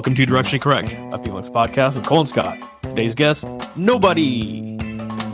Welcome to Directionally Correct, a Felix podcast with Cole and Scott. Today's guest, nobody.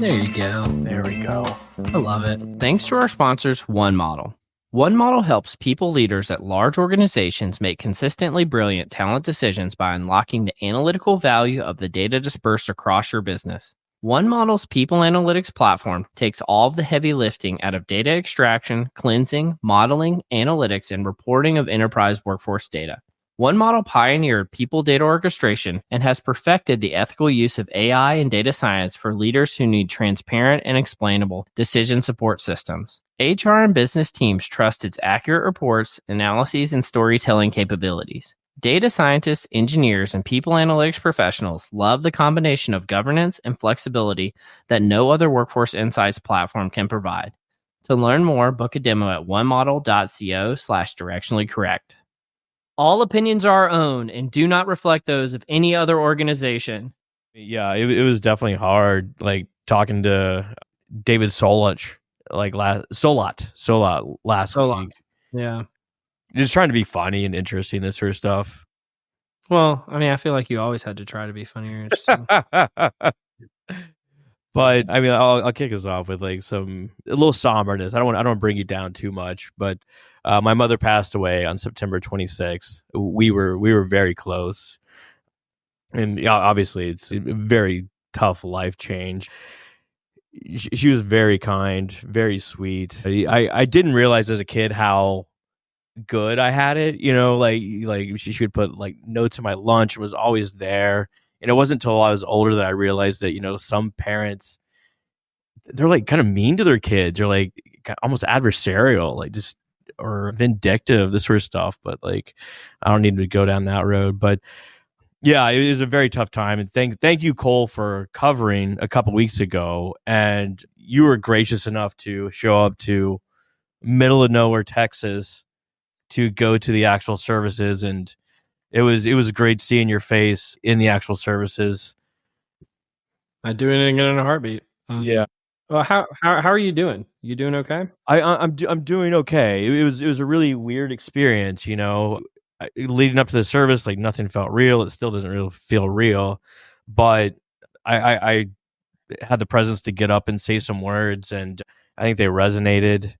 There you go. There we go. I love it. Thanks to our sponsors, One Model. One Model helps people leaders at large organizations make consistently brilliant talent decisions by unlocking the analytical value of the data dispersed across your business. One Model's people analytics platform takes all of the heavy lifting out of data extraction, cleansing, modeling, analytics, and reporting of enterprise workforce data. One Model pioneered people data orchestration and has perfected the ethical use of AI and data science for leaders who need transparent and explainable decision support systems. HR and business teams trust its accurate reports, analyses, and storytelling capabilities. Data scientists, engineers, and people analytics professionals love the combination of governance and flexibility that no other workforce insights platform can provide. To learn more, book a demo at onemodel.co/directionallycorrect. All opinions are our own and do not reflect those of any other organization. Yeah, it was definitely hard, like talking to David Solat last week. Yeah. Just trying to be funny and interesting, this sort of stuff. Well, I mean, I feel like you always had to try to be funny or interesting. But I mean, I'll kick us off with like a little somberness. I don't want to bring you down too much, but my mother passed away on September 26th. We were very close, and obviously it's a very tough life change. She was very kind, very sweet. I didn't realize as a kid how good I had it. You know, like she would put like notes in my lunch and was always there. And it wasn't until I was older that I realized that, you know, some parents, they're like kind of mean to their kids or like almost adversarial, like just, or vindictive, this sort of stuff. But like, I don't need to go down that road. But yeah, it was a very tough time. And thank you, Cole, for covering a couple weeks ago. And you were gracious enough to show up to middle of nowhere, Texas, to go to the actual services. And it was great seeing your face in the actual services. I'd do it again in a heartbeat. Yeah. Well, how are you doing? You doing okay? I'm doing okay. It was a really weird experience, you know. Leading up to the service, like nothing felt real. It still doesn't really feel real, but I had the presence to get up and say some words, and I think they resonated.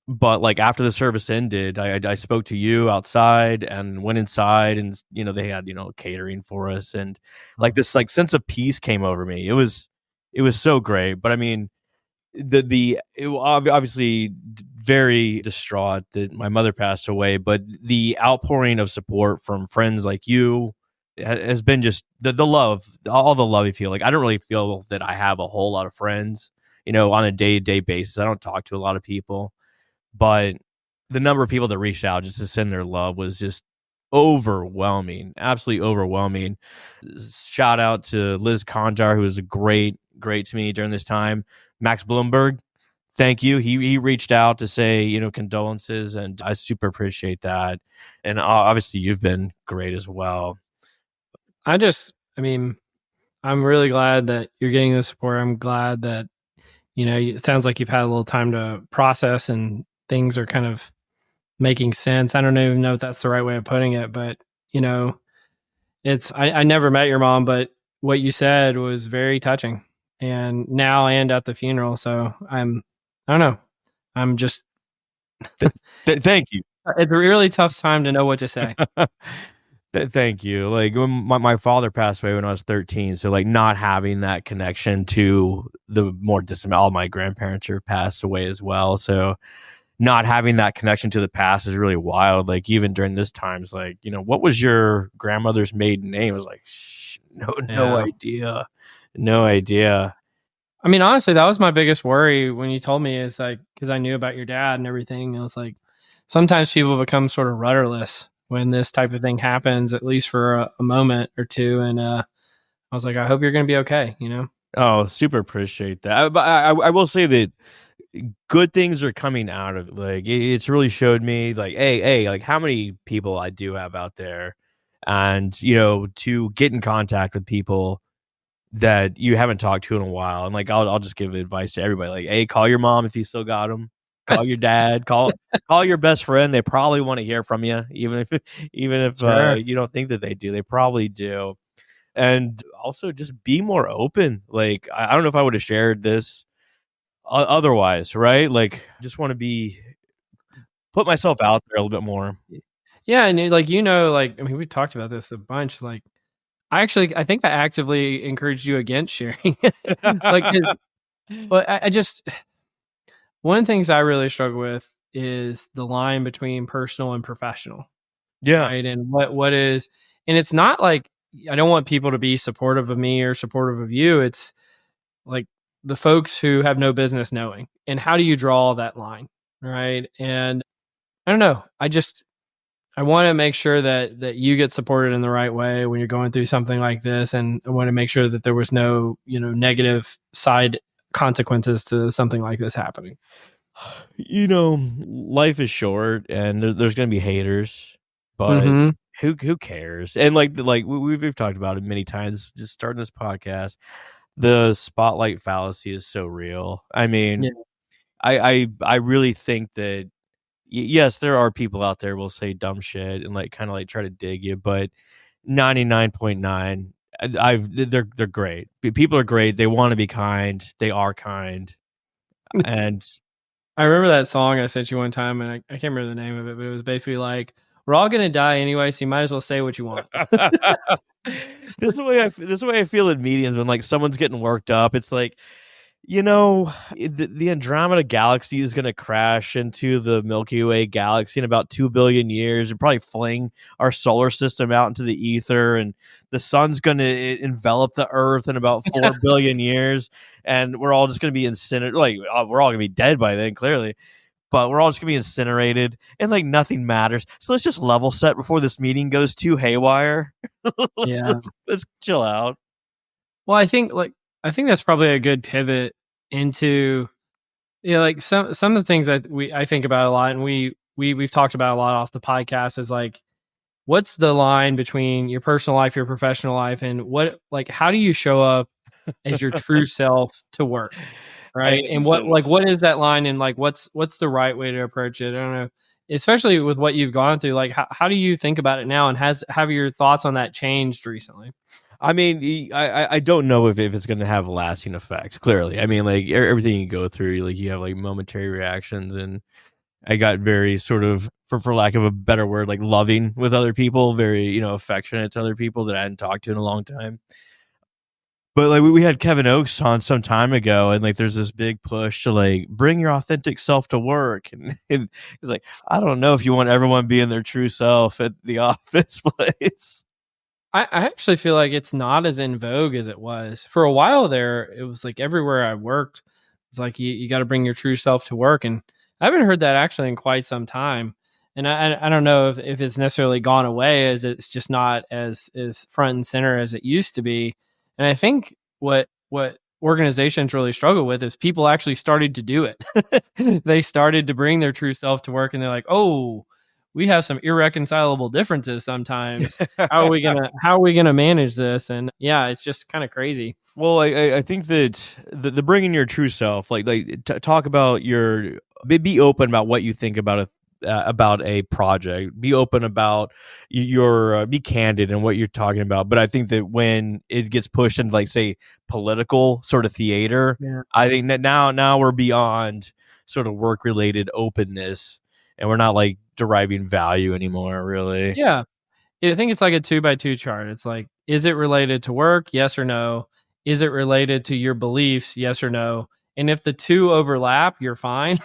But like after the service ended, I spoke to you outside and went inside, and you know they had catering for us, and like this like sense of peace came over me. It was so great. But I mean, it obviously very distraught that my mother passed away, but the outpouring of support from friends like you has been just the love, all the love you feel. Like I don't really feel that I have a whole lot of friends, on a day-to-day basis. I don't talk to a lot of people. But the number of people that reached out just to send their love was just overwhelming, absolutely overwhelming. Shout out to Liz Conjar, who was great to me during this time. Max Bloomberg, thank you. He reached out to say, condolences, and I super appreciate that. And obviously you've been great as well. I'm really glad that you're getting the support. I'm glad that, it sounds like you've had a little time to process and things are kind of making sense. I don't even know if that's the right way of putting it, but I never met your mom, but what you said was very touching. And now and at the funeral, so I don't know. I'm just thank you. It's a really tough time to know what to say. Thank you. Like when my father passed away when I was 13, so like not having that connection to the more distant, all my grandparents are passed away as well. So not having that connection to the past is really wild. Like even during this times, like, what was your grandmother's maiden name? I was like, no idea. I mean, honestly, that was my biggest worry when you told me, is like, because I knew about your dad and everything. I was like, sometimes people become sort of rudderless when this type of thing happens, at least for a moment or two. And I was like, I hope you're going to be okay, Oh, super appreciate that. But I will say that good things are coming out of it. Like it's really showed me like, hey, like how many people I do have out there, and to get in contact with people that you haven't talked to in a while. And like I'll just give advice to everybody, like, hey, call your mom if you still got them. call your dad, call your best friend. They probably want to hear from you, even if Sure. you don't think that they do. They probably do. And also just be more open. Like I don't know if I would have shared this otherwise, right? Like just want to be put myself out there a little bit more. Yeah, and like, I mean, we talked about this a bunch. Like, I think I actively encouraged you against sharing. Like, 'cause well, I just one of the things I really struggle with is the line between personal and professional, Yeah. right? And what is and it's not like I don't want people to be supportive of me or supportive of you. It's like the folks who have no business knowing. And how do you draw that line, right? And I don't know. I want to make sure that you get supported in the right way when you're going through something like this, and I want to make sure that there was no negative side consequences to something like this happening. Life is short, and there's going to be haters, but Mm-hmm. who cares? And like we've talked about it many times. Just starting this podcast, the spotlight fallacy is so real. I mean, Yeah, I really think that yes, there are people out there will say dumb shit and like kind of like try to dig you, but 99.9, they're great. People are great. They want to be kind. They are kind, and I remember that song I sent you one time, and I can't remember the name of it, but it was basically like, "We're all gonna die anyway, so you might as well say what you want." this is the way I feel in meetings when like someone's getting worked up. It's like, the Andromeda galaxy is going to crash into the Milky Way galaxy in about 2 billion years and probably fling our solar system out into the ether. And the sun's going to envelop the earth in about 4 billion years. And we're all just going to be incinerated. Like, we're all going to be dead by then, clearly. But we're all just going to be incinerated and like nothing matters. So let's just level set before this meeting goes too haywire. Yeah. Let's chill out. Well, I think that's probably a good pivot into like some of the things that I think about a lot, and we've talked about a lot off the podcast is like, what's the line between your personal life, your professional life, and how do you show up as your true self to work, I, right? And what is that line, and like what's the right way to approach it? I don't know, especially with what you've gone through. Like, how do you think about it now, and have your thoughts on that changed recently? I mean, I don't know if it's going to have lasting effects. Clearly, I mean, like everything you go through, like you have like momentary reactions, and I got very sort of, for lack of a better word, like loving with other people, very affectionate to other people that I hadn't talked to in a long time. But like we had Kevin Oakes on some time ago, and like there's this big push to like bring your authentic self to work, and he's like, I don't know if you want everyone being their true self at the office place. I actually feel like it's not as in vogue as it was for a while there. It was like everywhere I worked, it's like you got to bring your true self to work, and I haven't heard that actually in quite some time. And I don't know if it's necessarily gone away, as it's just not as front and center as it used to be. And I think what organizations really struggle with is people actually started to do it. They started to bring their true self to work, and they're like, oh, we have some irreconcilable differences sometimes. How are we gonna manage this? And yeah, it's just kind of crazy. Well, I think that the bringing your true self, like talk about be open about what you think about a project. Be open about be candid in what you're talking about. But I think that when it gets pushed into like say political sort of theater, Yeah. I think that now we're beyond sort of work related openness, and we're not like deriving value anymore, really. Yeah. I think it's like a 2 by 2 chart. It's like, is it related to work? Yes or no? Is it related to your beliefs? Yes or no? And if the two overlap, you're fine.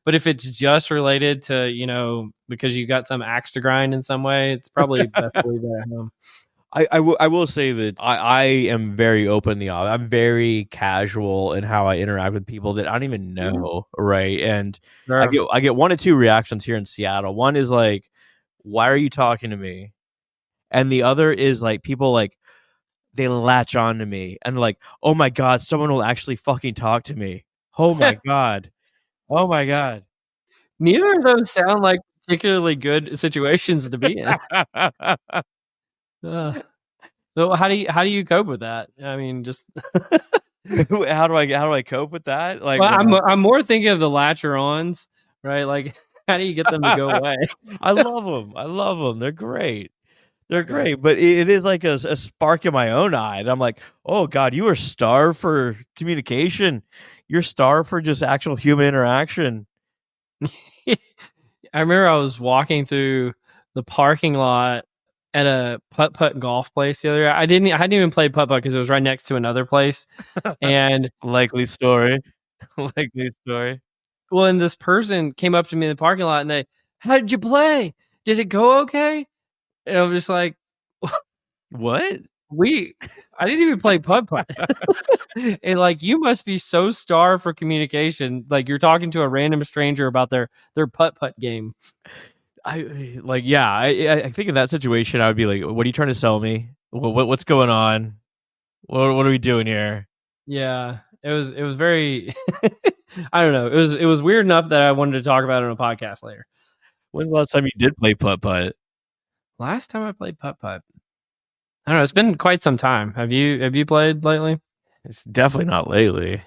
But if it's just related to, because you got some axe to grind in some way, it's probably best to leave it at home. I will say that I am very open. I'm very casual in how I interact with people that I don't even know, right? And Sure. I get one or two reactions here in Seattle. One is like, "Why are you talking to me?" And the other is like people like they latch on to me and like, "Oh my god, someone will actually fucking talk to me." Oh my god. Oh my god. Neither of those sound like particularly good situations to be in. Uh, so how do you cope with that? I mean, just how do I cope with that? Like Well, when I'm more thinking of the latcher-ons, right? Like, how do you get them to go away? I love them. I love them. They're great. They're Okay. great, but it is like a spark in my own eye. And I'm like, oh God, you are starved for communication. You're starved for just actual human interaction. I remember I was walking through the parking lot at a putt-putt golf place the other day. I hadn't even played putt-putt because it was right next to another place. And Likely story. Likely story. well, and this person came up to me in the parking lot and how did you play? Did it go okay? And I'm just like, What? we I didn't even play putt putt. And like, you must be so starved for communication. Like, you're talking to a random stranger about their putt putt game. I like, yeah. I think in that situation, I would be like, "What are you trying to sell me? What's going on? What are we doing here?" Yeah, it was very I don't know. It was weird enough that I wanted to talk about it on a podcast later. When's the last time you did play putt putt? Last time I played putt putt, I don't know. It's been quite some time. Have you played lately? It's definitely not lately.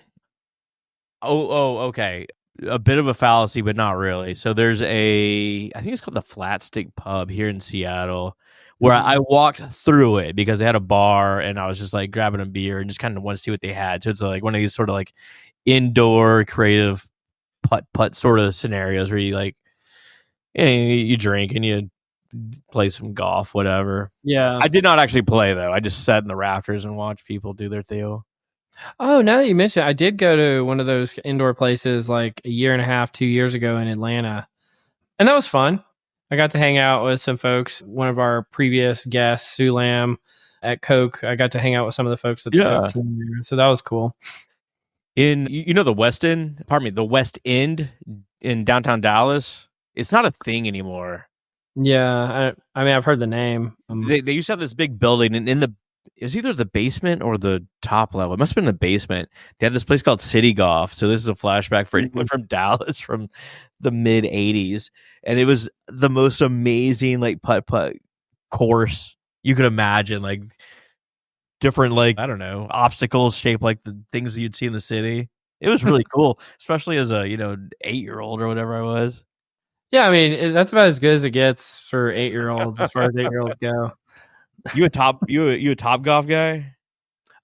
Okay. A bit of a fallacy, but not really. So there's I think it's called the Flat Stick Pub here in Seattle, where I walked through it because they had a bar, and I was just like grabbing a beer and just kind of want to see what they had. So it's like one of these sort of like indoor creative putt sort of scenarios where you like, you drink and you play some golf, whatever. Yeah. I did not actually play though. I just sat in the rafters and watched people do their deal. Oh, now that you mention it, I did go to one of those indoor places like a year and a half, 2 years ago in Atlanta, and that was fun. I got to hang out with some folks. One of our previous guests, Sue Lamb at Coke, I got to hang out with some of the folks at the Coke Yeah. team there, so that was cool. In the the West End in downtown Dallas, it's not a thing anymore. Yeah, I mean, I've heard the name. They used to have this big building, and it was either the basement or the top level. It must have been the basement. They had this place called City Golf. So this is a flashback for anyone from Dallas from the mid '80s, and it was the most amazing like putt putt course you could imagine. Like different, like, I don't know, obstacles shaped like the things that you'd see in the city. It was really cool, especially as a 8-year-old or whatever I was. Yeah, I mean, that's about as good as it gets for 8-year-olds, as far as 8-year-olds go. You a top golf guy?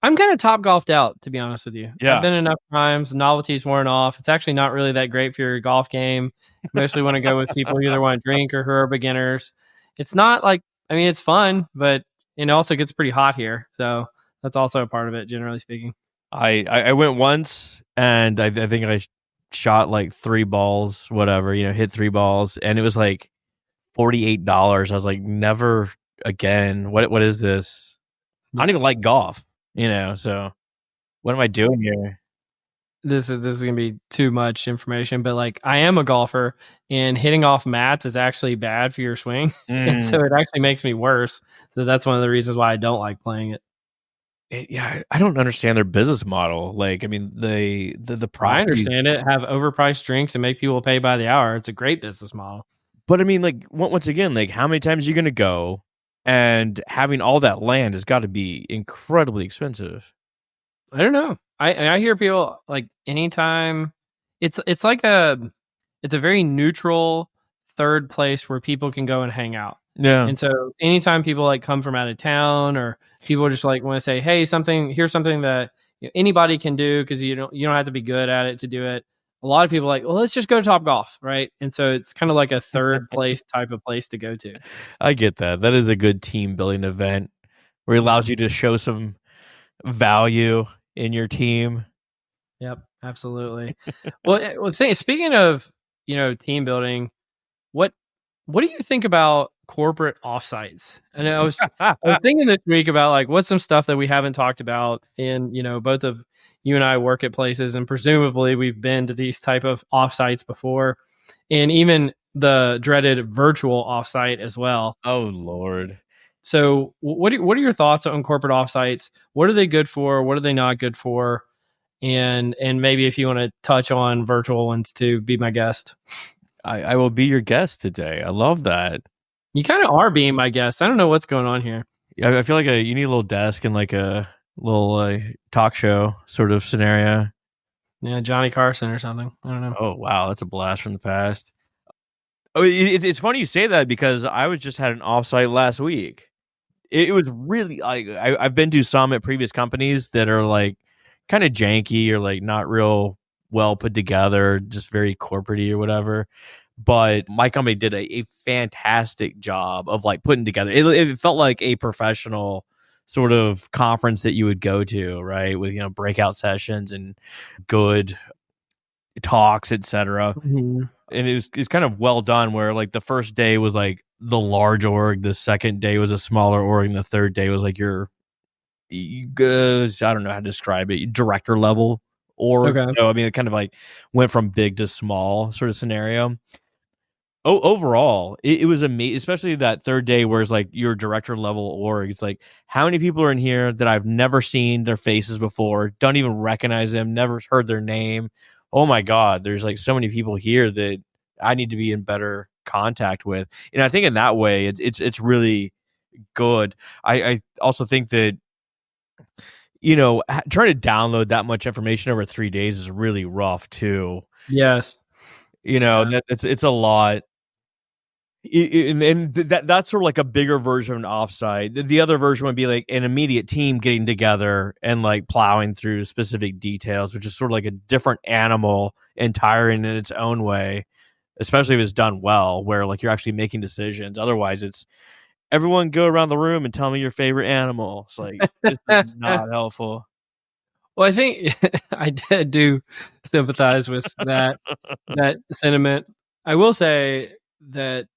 I'm kind of top golfed out, to be honest with you. Yeah. I've been enough times, novelty's worn off. It's actually not really that great for your golf game. Mostly want to go with people who either want to drink or who are beginners. It's not like, I mean, it's fun, but it also gets pretty hot here. So that's also a part of it, generally speaking. I went once, and I think I shot like 3 balls, whatever, hit 3 balls, and it was like $48. I was like, never again. What is this? I don't even like golf, so what am I doing here? This is gonna be too much information, but like, I am a golfer, and hitting off mats is actually bad for your swing, and so it actually makes me worse. So that's one of the reasons why I don't like playing it. Yeah, I don't understand their business model. Like, I mean, the I properties, understand it. Have overpriced drinks and make people pay by the hour. It's a great business model. but I mean, like, once again, like, how many times are you going to go? And having all that land has got to be incredibly expensive. I don't know. I hear people like anytime it's like it's a very neutral third place where people can go and hang out. Yeah. And so anytime people like come from out of town, or people just like want to say, "Hey, here's something that anybody can do," because you don't have to be good at it to do it. A lot of people are like, "Well, let's just go to Top Golf," right? And so it's kind of like a third place type of place to go to. I get that. That is a good team building event where it allows you to show some value in your team. Yep, absolutely. Well, speaking of team building, what what do you think about corporate offsites? And I was thinking this week about like what's some stuff that we haven't talked about, and both of you and I work at places, and presumably we've been to these type of offsites before, and even the dreaded virtual offsite as well. Oh Lord. So what are your thoughts on corporate offsites? What are they good for? What are they not good for? And maybe if you want to touch on virtual ones too, be my guest. I will be your guest today. I love that. You kind of are being my guest. I don't know what's going on here. I feel like you need a little desk and like a little talk show sort of scenario. Yeah, Johnny Carson or something. I don't know. Oh wow, that's a blast from the past. Oh, it's funny you say that because I was just had an offsite last week. It was really like I've been to some at previous companies that are like kind of janky or like not real well put together, just very corporatey or whatever. But my company did a fantastic job of like putting together. It felt like a professional sort of conference that you would go to, right? With breakout sessions and good talks, etc. Mhm. And it's kind of well done where like the first day was like the large org, the second day was a smaller org, and the third day was like your I don't know how to describe it, director level org. Okay. So I mean it kind of like went from big to small sort of scenario. Overall, it was amazing, especially that third day where it's like your director level org. It's like how many people are in here that I've never seen their faces before, don't even recognize them, never heard their name. Oh my god, there's like so many people here that I need to be in better contact with, and I think in that way, it's really good. I also think that trying to download that much information over 3 days is really rough too. Yes. Yeah. That it's a lot. And that's sort of like a bigger version of an offsite. The other version would be like an immediate team getting together and like plowing through specific details, which is sort of like a different animal entirely in its own way, especially if it's done well, where like you're actually making decisions. Otherwise, it's everyone go around the room and tell me your favorite animal. It's like this is not helpful. Well, I think do sympathize with that sentiment. I will say that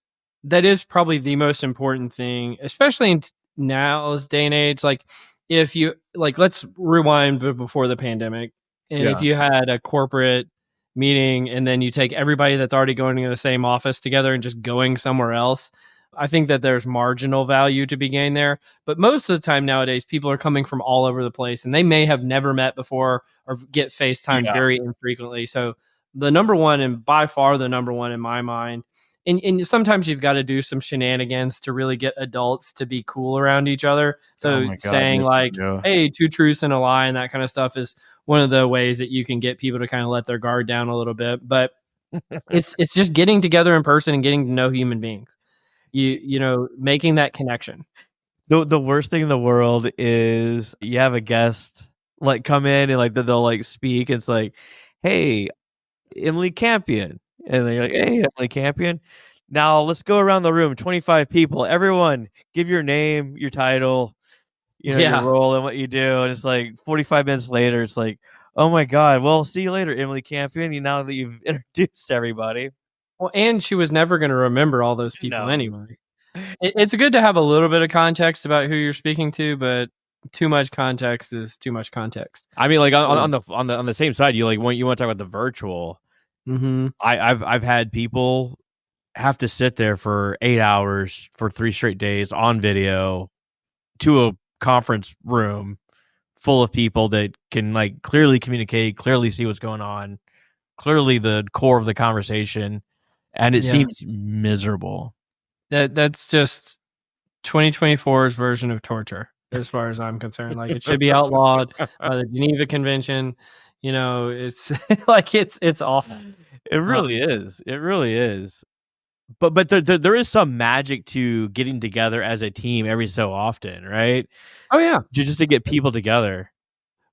that is probably the most important thing, especially in now's day and age. Like, if you like, let's rewind before the pandemic, and if Yeah. you had a corporate meeting and then you take everybody that's already going to the same office together and just going somewhere else, I think that there's marginal value to be gained there. But most of the time nowadays, people are coming from all over the place and they may have never met before or get FaceTime Yeah. very infrequently. So, the number one, and by far the number one in my mind, and sometimes you've got to do some shenanigans to really get adults to be cool around each other. Oh So, my god. saying Yes, you like, do. hey, two truths and a lie, and that kind of stuff is one of the ways that you can get people to kind of let their guard down a little bit. But it's just getting together in person and getting to know human beings. Making that connection. The worst thing in the world is you have a guest like come in and like they'll like speak. It's like, hey, Emily Campion. And they're like, hey, Emily Campion. Now let's go around the room, 25 people. Everyone give your name, your title, your Yeah. role and what you do. And it's like 45 minutes later, it's like, oh my God. Well, see you later, Emily Campion. Now that you've introduced everybody. Well, and she was never going to remember all those people No. anyway. It's good to have a little bit of context about who you're speaking to, but too much context is too much context. I mean, like on the same side, you like when you want to talk about the virtual. Mm-hmm. I've had people have to sit there for 8 hours for 3 straight days on video to a conference room full of people that can like clearly communicate, clearly see what's going on, clearly the core of the conversation, and it Yeah, seems miserable. that's just 2024's version of torture, as far as I'm concerned. Like, it should be outlawed by the Geneva Convention. It's like it's awful. It really is. It really is. But there is some magic to getting together as a team every so often, right? Oh yeah. Just to get people together.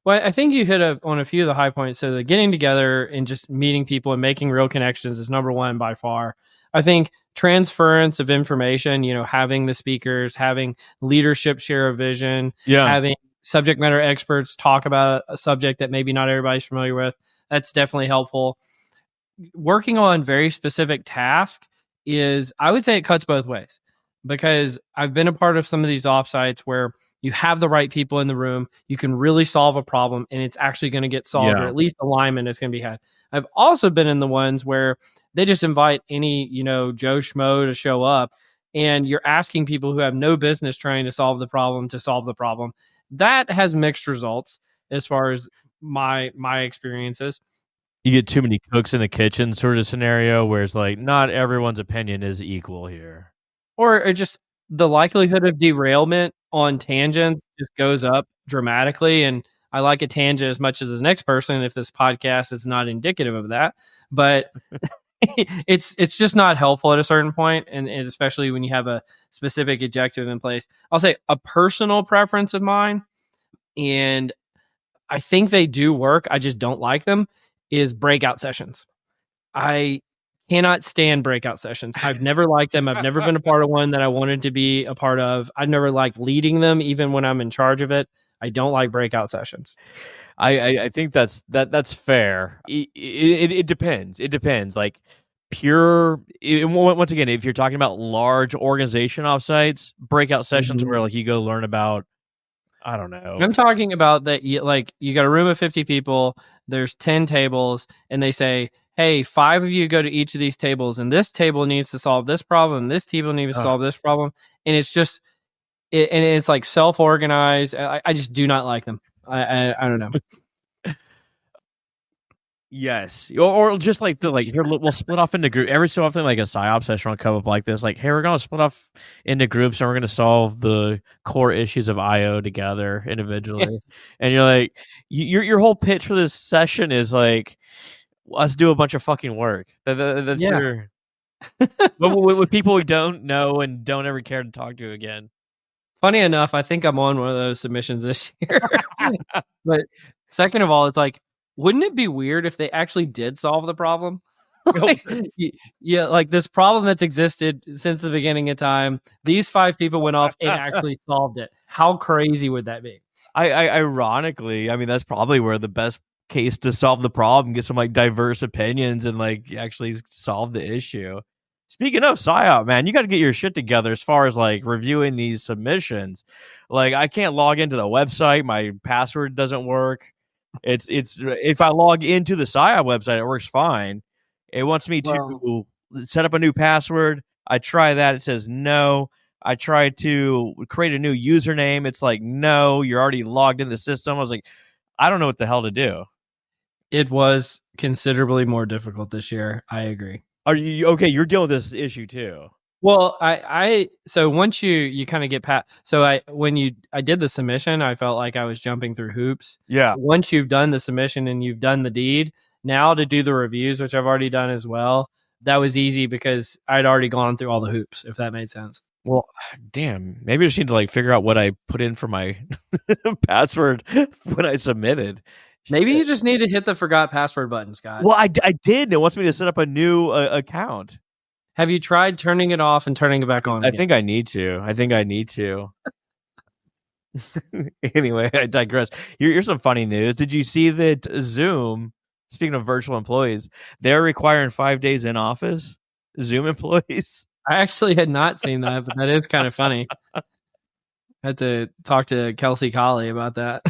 Well, I think you hit on a few of the high points. So the getting together and just meeting people and making real connections is number one by far. I think transference of information, having the speakers, having leadership share a vision, Yeah. having subject matter experts talk about a subject that maybe not everybody's familiar with, that's definitely helpful. Working on very specific tasks is, I would say, it cuts both ways, because I've been a part of some of these offsites where you have the right people in the room, you can really solve a problem and it's actually going to get solved, or Yeah. at least alignment is going to be had. I've also been in the ones where they just invite any, Joe Schmo to show up, and you're asking people who have no business trying to solve the problem to solve the problem. That has mixed results as far as my experiences. You get too many cooks in the kitchen sort of scenario where it's like not everyone's opinion is equal here. Or just the likelihood of derailment on tangents just goes up dramatically, and I like a tangent as much as the next person if this podcast is not indicative of that. But it's just not helpful at a certain point, and especially when you have a specific adjective in place. I'll say a personal preference of mine, and I think they do work, I just don't like them, is breakout sessions. I cannot stand breakout sessions. I've never liked them. I've never been a part of one that I wanted to be a part of. I never liked leading them, even when I'm in charge of it. I don't like breakout sessions. I think that's fair. It depends. It depends. Like once again, if you're talking about large organization offsites, breakout sessions where like you go learn about, I don't know. I'm talking about that. You got a room of 50 people. There's 10 tables, and they say, "Hey, 5 of you go to each of these tables, and this table needs to solve this problem. And this table needs to solve this problem." And it's just, and it's like self-organized. I just do not like them. I don't know. Yes, or just like here we'll split off into groups every so often. Like a psyop session will come up like this. Like, hey, we're gonna split off into groups and we're gonna solve the core issues of IO together individually. And you're like, your whole pitch for this session is like, let's do a bunch of fucking work. That's your with people we don't know and don't ever care to talk to again. Funny enough, I think I'm on one of those submissions this year. But second of all, it's like, wouldn't it be weird if they actually did solve the problem? Like, yeah, like this problem that's existed since the beginning of time. These 5 people went off and actually solved it. How crazy would that be? Ironically, I mean, that's probably where the best case to solve the problem, get some like diverse opinions and like actually solve the issue. Speaking of PSYOP, man, you got to get your shit together as far as like reviewing these submissions. Like, I can't log into the website. My password doesn't work. It's if I log into the PSYOP website, it works fine. It wants me to set up a new password. I try that. It says no. I tried to create a new username. It's like, no, you're already logged in the system. I was like, I don't know what the hell to do. It was considerably more difficult this year. I agree. Are you okay? You're dealing with this issue too. Well, so once you kind of get past, so I did the submission, I felt like I was jumping through hoops. Yeah. Once you've done the submission and you've done the deed, now to do the reviews, which I've already done as well, that was easy because I'd already gone through all the hoops, if that made sense. Well, damn, maybe I just need to like figure out what I put in for my password when I submitted. Maybe you just need to hit the forgot password button, Scott. Well, I did. It wants me to set up a new account. Have you tried turning it off and turning it back on again? I think I need to. Anyway, I digress. Here's some funny news. Did you see that Zoom, speaking of virtual employees, they're requiring 5 days in office? Zoom employees? I actually had not seen that, but that is kind of funny. I had to talk to Kelsey Colley about that.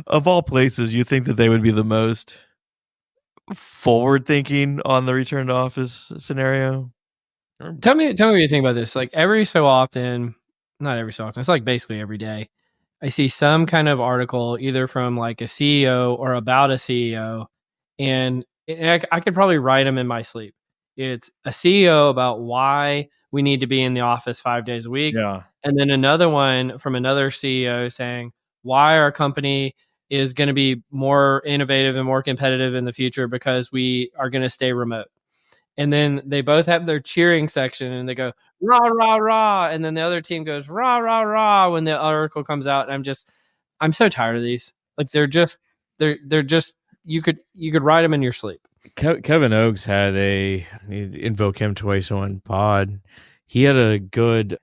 Of all places, you think that they would be the most forward thinking on the return to office scenario? Tell me what you think about this. Like every so often, not every so often, it's like basically every day, I see some kind of article either from like a CEO or about a CEO, and I could probably write them in my sleep. It's a CEO about why we need to be in the office 5 days a week. Yeah. And then another one from another CEO saying why our company is going to be more innovative and more competitive in the future because we are going to stay remote. And then they both have their cheering section and they go, rah, rah, rah. And then the other team goes, rah, rah, rah, when the article comes out. And I'm so tired of these. Like they're just, you could write them in your sleep. Kevin Oakes had invoke him twice on pod. He had a good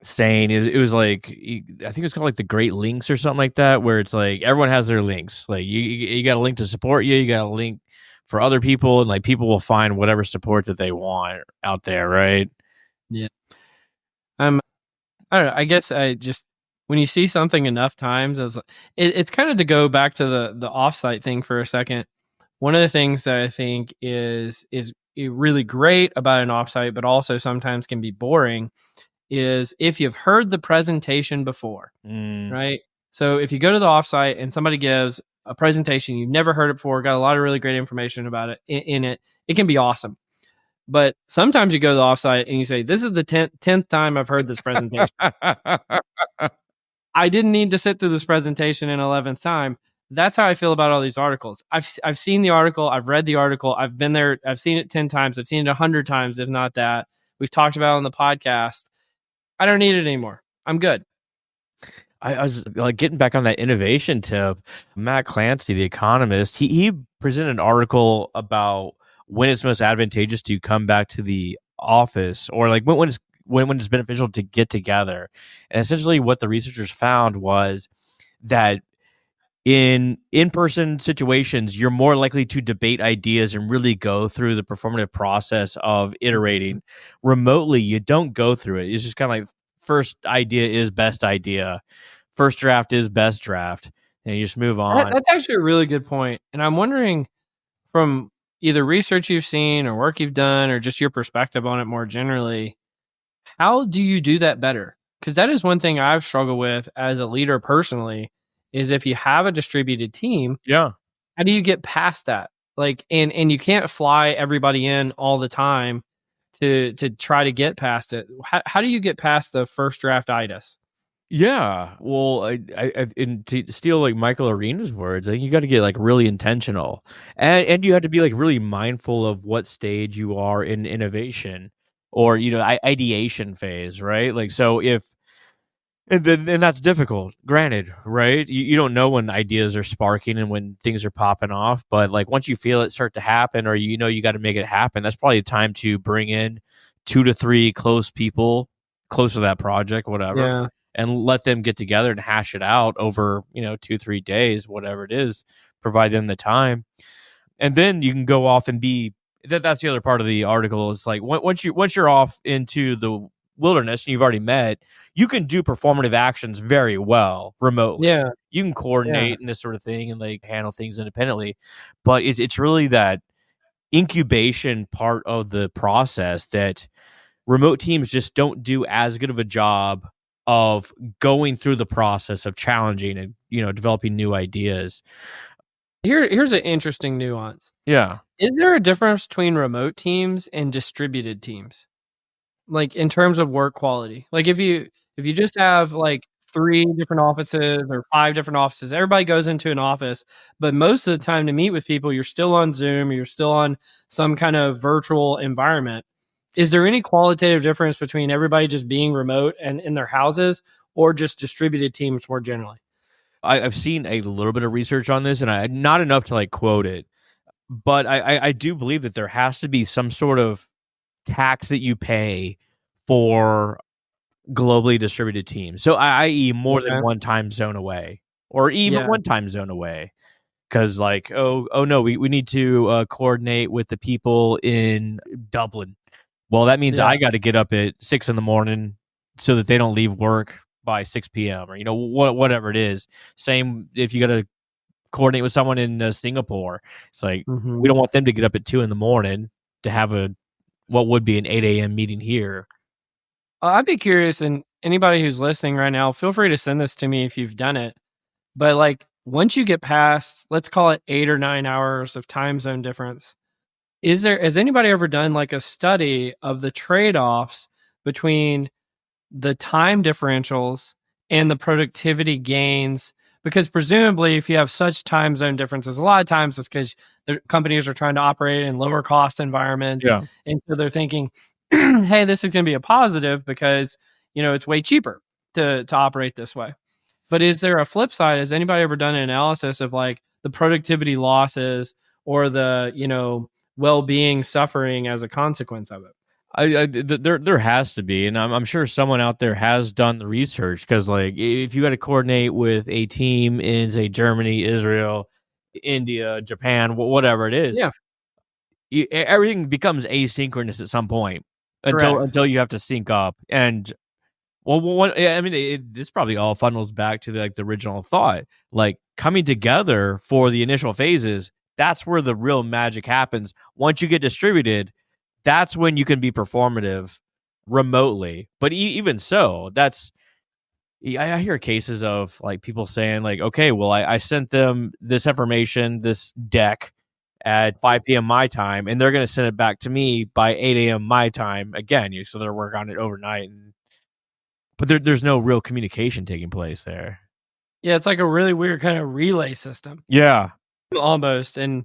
saying. It was like, I think it's called like the Great Links or something like that, where it's like everyone has their links. Like you got a link to support you got a link for other people, and like people will find whatever support that they want out there, right? Yeah. I don't know. I guess I just, when you see something enough times, I was like, it's kind of to go back to the offsite thing for a second. One of the things that I think is really great about an offsite, but also sometimes can be boring, is if you've heard the presentation before, right? So if you go to the offsite and somebody gives a presentation, you've never heard it before, got a lot of really great information about it in it, it can be awesome. But sometimes you go to the offsite and you say, this is the 10th time I've heard this presentation. I didn't need to sit through this presentation in 11th time. That's how I feel about all these articles. I've seen the article, I've read the article, I've been there, I've seen it 10 times, I've seen it 100 times, if not that. We've talked about it on the podcast. I don't need it anymore. I'm good. I was like getting back on that innovation tip. Matt Clancy, the economist, he presented an article about when it's most advantageous to come back to the office, or like when it's beneficial to get together. And essentially, what the researchers found was that in-person situations, you're more likely to debate ideas and really go through the performative process of iterating. Remotely, you don't go through it. It's just kind of like first idea is best idea, first draft is best draft, and you just move on. That's actually a really good point. And I'm wondering, from either research you've seen or work you've done or just your perspective on it more generally, how do you do that better? Because that is one thing I've struggled with as a leader personally, is if you have a distributed team, Yeah. how do you get past that? Like, and you can't fly everybody in all the time to try to get past it. How do you get past the first draft itis? Yeah, well, and to steal like Michael Arena's words, I think you got to get like really intentional, and you have to be like really mindful of what stage you are in innovation, or ideation phase, right? Like, so if and that's difficult. Granted, right? You don't know when ideas are sparking and when things are popping off, but like once you feel it start to happen, or you got to make it happen, that's probably the time to bring in 2 to 3 close people, close to that project, whatever, Yeah. and let them get together and hash it out over 2-3 days, whatever it is. Provide them the time, and then you can go off and be that's the other part of the article. Is like once you're off into the wilderness and you've already met, you can do performative actions very well remotely. Yeah. You can coordinate and this sort of thing and like handle things independently, but it's really that incubation part of the process that remote teams just don't do as good of a job of going through the process of challenging and developing new ideas. Here's an interesting nuance. Yeah. Is there a difference between remote teams and distributed teams? Like, in terms of work quality? Like, if you just have, like, 3 different offices or 5 different offices, everybody goes into an office, but most of the time to meet with people, you're still on Zoom, or you're still on some kind of virtual environment. Is there any qualitative difference between everybody just being remote and in their houses, or just distributed teams more generally? I've seen a little bit of research on this, and not enough to like quote it, but I do believe that there has to be some sort of tax that you pay for globally distributed teams. So, i.e., more than Okay. one time zone away, or even Yeah. one time zone away. Because, like, oh no, we need to coordinate with the people in Dublin. Well, that means Yeah. I got to get up at 6 in the morning so that they don't leave work by 6 p.m. or whatever it is. Same if you got to coordinate with someone in Singapore. It's like we Mhm. don't want them to get up at 2 in the morning to have what would be an 8 a.m. meeting here. I'd be curious, and anybody who's listening right now, feel free to send this to me if you've done it. But like, once you get past, let's call it 8 or 9 hours of time zone difference, has anybody ever done like a study of the trade-offs between the time differentials and the productivity gains? Because presumably, if you have such time zone differences, a lot of times it's because the companies are trying to operate in lower cost environments. Yeah. And so they're thinking, hey, this is going to be a positive because, it's way cheaper to operate this way. But is there a flip side? Has anybody ever done an analysis of like the productivity losses or the, well-being suffering as a consequence of it? There has to be, and I'm sure someone out there has done the research, because like if you got to coordinate with a team in say Germany, Israel, India, Japan, whatever it is, Yeah, everything becomes asynchronous at some point correct. until you have to sync up. And I mean, this probably all funnels back to the original thought, like coming together for the initial phases. That's where the real magic happens. Once you get distributed, that's when you can be performative remotely. But even so, I hear cases of like people saying like, okay, well, I sent them this information, this deck at 5 p.m. my time, and they're going to send it back to me by 8 a.m. my time again. So they're working on it overnight. And but there's no real communication taking place there. Yeah, it's like a really weird kind of relay system. Yeah. Almost. And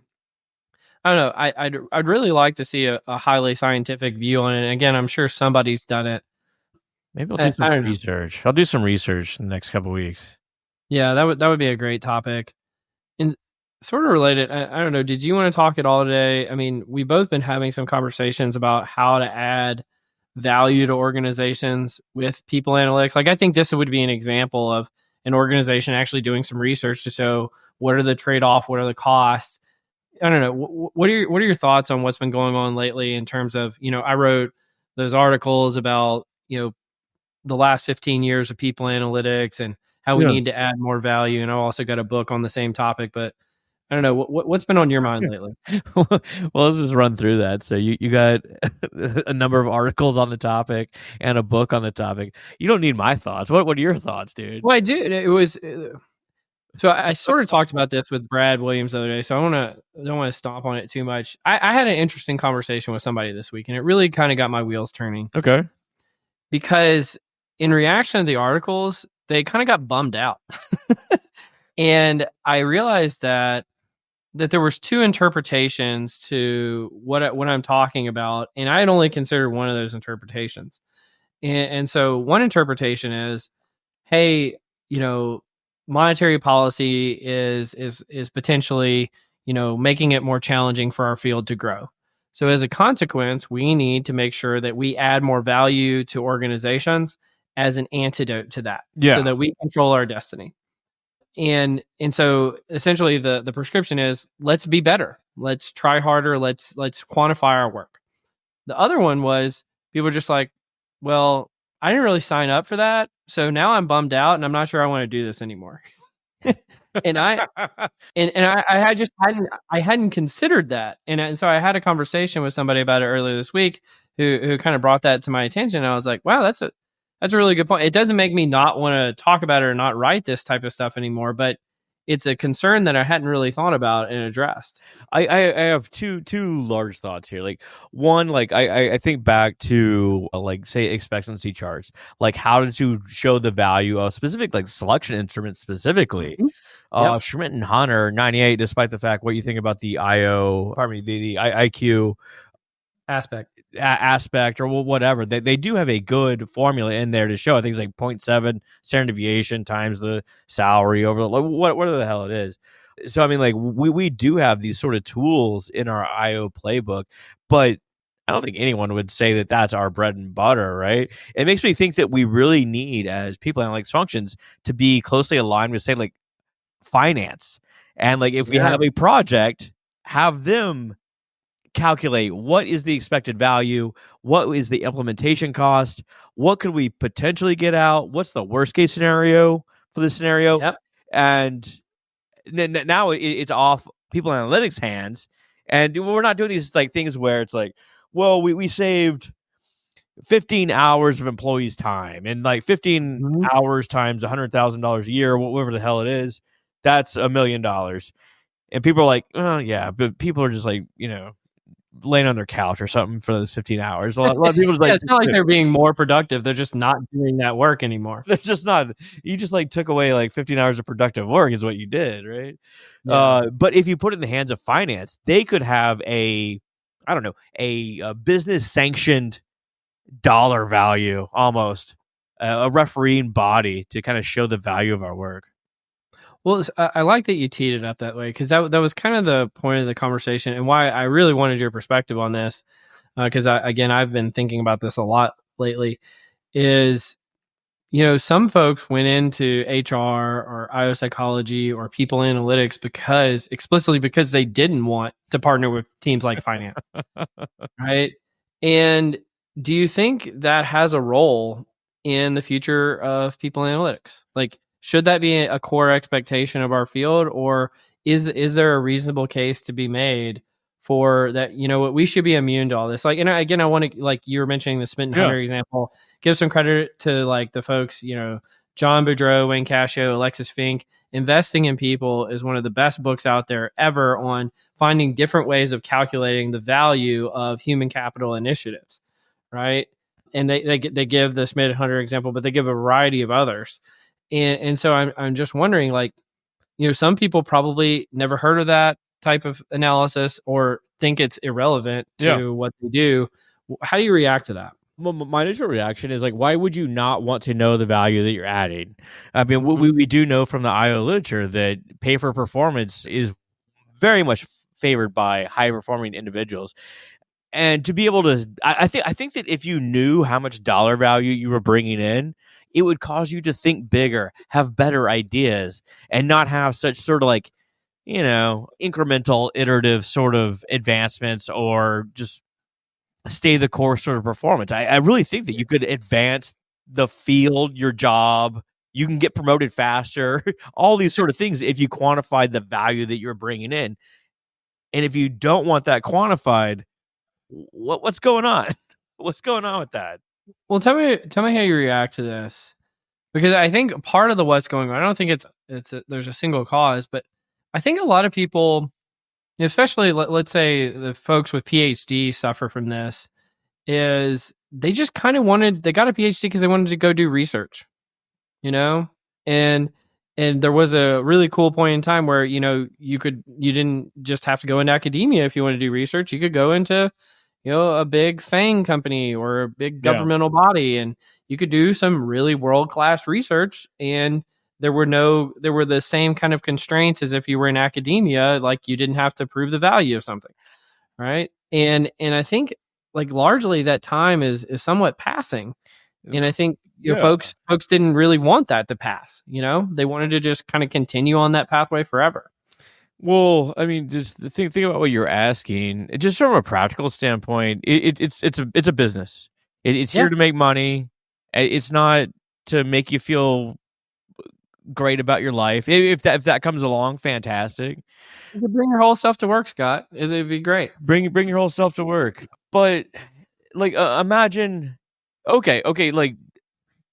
I don't know. I'd really like to see a highly scientific view on it. And again, I'm sure somebody's done it. Maybe I'll do I some don't know. research. I'll do some research in the next couple of weeks. Yeah, that would be a great topic. And sort of related, I don't know. Did you want to talk at all today? I mean, we've both been having some conversations about how to add value to organizations with people analytics. Like, I think this would be an example of an organization actually doing some research to show what are the trade-off, what are the costs. I don't know. What are your thoughts on what's been going on lately in terms of, I wrote those articles about, the last 15 years of people analytics and how we Yeah. need to add more value. And I also got a book on the same topic, but I don't know what's been on your mind lately. Well, let's just run through that. So you got a number of articles on the topic and a book on the topic. You don't need my thoughts. What are your thoughts, dude? Well, I do. It was so I sort of talked about this with Brad Williams the other day. So I don't want to stomp on it too much. I had an interesting conversation with somebody this week, and it really kind of got my wheels turning Okay. because in reaction to the articles, they kind of got bummed out, and I realized that there was two interpretations to what I'm talking about, and I had only considered one of those interpretations. And so one interpretation is, hey, monetary policy is potentially, making it more challenging for our field to grow. So as a consequence, we need to make sure that we add more value to organizations as an antidote to that, so that we control our destiny. And so essentially the prescription is, let's be better, let's try harder, let's quantify our work. The other one was, people were just like, well, I didn't really sign up for that, so now I'm bummed out and I'm not sure I want to do this anymore. and I had just hadn't considered that, and so I had a conversation with somebody about it earlier this week who kind of brought that to my attention. And I was like, wow, that's a really good point. It doesn't make me not want to talk about it or not write this type of stuff anymore, but it's a concern that I hadn't really thought about and addressed. I have two large thoughts here. Like, one, like I think back to like, say, expectancy charts, like how to show the value of specific like selection instruments specifically. Yep. Schmidt and Hunter 98, despite the fact what you think about the the IQ aspect or whatever, they do have a good formula in there to show. I think it's like 0.7 standard deviation times the salary over whatever the hell it is. So I mean, like, we do have these sort of tools in our IO playbook, but I don't think anyone would say that that's our bread and butter, right? It makes me think that we really need, as people analytics functions, to be closely aligned with, say, like finance. And like, if we have a project, have them calculate what is the expected value, what is the implementation cost, what could we potentially get out, what's the worst case scenario for this scenario. Yep. And then now it's off people analytics hands, and we're not doing these like things where it's like, well, we saved 15 hours of employees' time, and like 15 hours times $100,000 a year, whatever the hell it is, that's $1 million. And people are like, oh yeah, but people are just like, laying on their couch or something for those 15 hours. A lot of people just like, it's not like they're being more productive. They're just not doing that work anymore. They're just not. You just like took away like 15 hours of productive work is what you did, right? Yeah. But if you put it in the hands of finance, they could have a business sanctioned dollar value, almost a refereeing body to kind of show the value of our work. Well, I like that you teed it up that way, because that was kind of the point of the conversation and why I really wanted your perspective on this. Because I've been thinking about this a lot lately. Is, some folks went into HR or IO psychology or people analytics explicitly because they didn't want to partner with teams like finance, right? And do you think that has a role in the future of people analytics? Like, should that be a core expectation of our field, or is there a reasonable case to be made for that? We should be immune to all this. Like, and again, I want to, like you were mentioning the Smith and Hunter example, give some credit to like the folks, John Boudreau, Wayne Cascio, Alexis Fink. Investing in People is one of the best books out there ever on finding different ways of calculating the value of human capital initiatives, right? and they give the Smith Hunter example, but they give a variety of others. And so I'm just wondering, like, some people probably never heard of that type of analysis or think it's irrelevant to what they do. How do you react to that? Well, my initial reaction is like, why would you not want to know the value that you're adding? I mean, we do know from the IO literature that pay for performance is very much favored by high performing individuals. And to be able to, I think that if you knew how much dollar value you were bringing in, it would cause you to think bigger, have better ideas, and not have such sort of like, incremental, iterative sort of advancements or just stay the course sort of performance. I really think that you could advance the field, your job. You can get promoted faster, all these sort of things if you quantified the value that you're bringing in. And if you don't want that quantified, what's going on? What's going on with that? Well, tell me how you react to this, because I think part of the what's going on, I don't think there's a single cause, but I think a lot of people, especially let's say the folks with PhD, suffer from this. Is they just kind of they got a PhD because they wanted to go do research, and there was a really cool point in time where you didn't just have to go into academia if you want to do research. You could go into a big FANG company or a big governmental body, and you could do some really world-class research, and there were the same kind of constraints as if you were in academia, like you didn't have to prove the value of something, right? And I think like largely that time is somewhat passing, and I think folks didn't really want that to pass. They wanted to just kind of continue on that pathway forever. Well, I mean, just think about what you're asking. Just from a practical standpoint, it's a business. It's here to make money. It's not to make you feel great about your life. If that comes along, fantastic. You could bring your whole self to work, Scott. It'd be great. Bring your whole self to work. But like, imagine, okay, like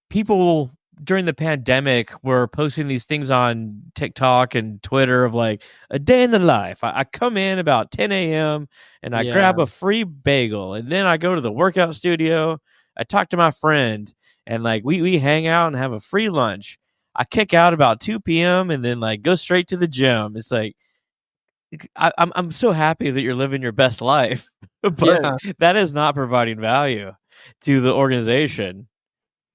people during the pandemic were posting these things on TikTok and Twitter of like a day in the life. I come in about 10 a.m. and I grab a free bagel, and then I go to the workout studio. I talk to my friend, and like we hang out and have a free lunch. I kick out about 2 p.m. and then like go straight to the gym. It's like, I'm so happy that you're living your best life, but that is not providing value to the organization.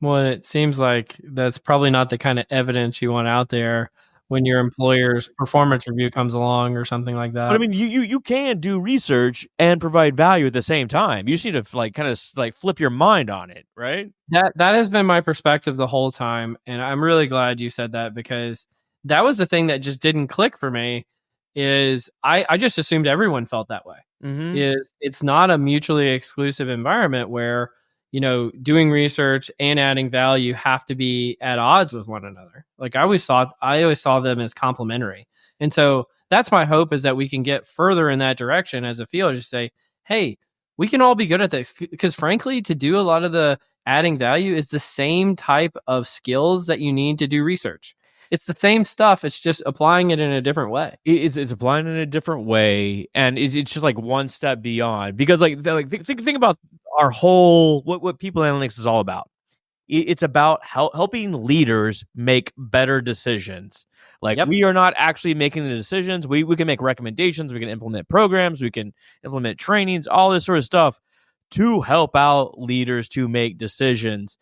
Well, it seems like that's probably not the kind of evidence you want out there when your employer's performance review comes along or something like that. But I mean, you can do research and provide value at the same time. You just need to like kind of like flip your mind on it, right? That has been my perspective the whole time, and I'm really glad you said that, because that was the thing that just didn't click for me. Is I just assumed everyone felt that way. Mm-hmm. It's not a mutually exclusive environment where doing research and adding value have to be at odds with one another. Like I always saw them as complementary. And so that's my hope, is that we can get further in that direction as a field. Just say, hey, we can all be good at this, because frankly, to do a lot of the adding value is the same type of skills that you need to do research. It's the same stuff. It's just applying it in a different way. It's applying it in a different way, and it's just like one step beyond. Because think about our whole what people analytics is all about. It's about helping leaders make better decisions. Like we are not actually making the decisions. We can make recommendations. We can implement programs. We can implement trainings. All this sort of stuff to help out leaders to make decisions.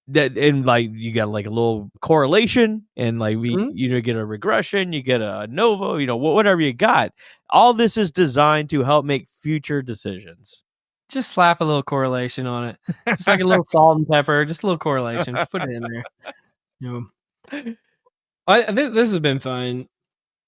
That, and like you got like a little correlation, and like we get a regression, you get a ANOVA, whatever you got. All this is designed to help make future decisions. Just slap a little correlation on it, just like a little salt and pepper, just a little correlation. Just put it in there. This has been fun.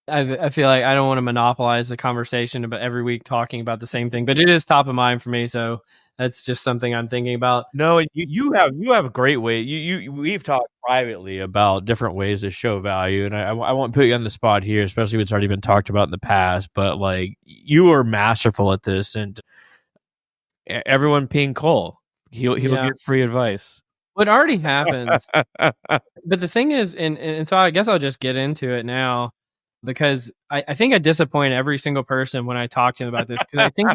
I feel like I don't want to monopolize the conversation about every week talking about the same thing, but it is top of mind for me. So that's just something I'm thinking about. No, you have a great way. We've talked privately about different ways to show value, and I won't put you on the spot here, especially if it's already been talked about in the past. But like you are masterful at this, and everyone ping Cole. He'll get free advice. What already happens, but the thing is, and so I guess I'll just get into it now, because I think I disappoint every single person when I talk to them about this, because I think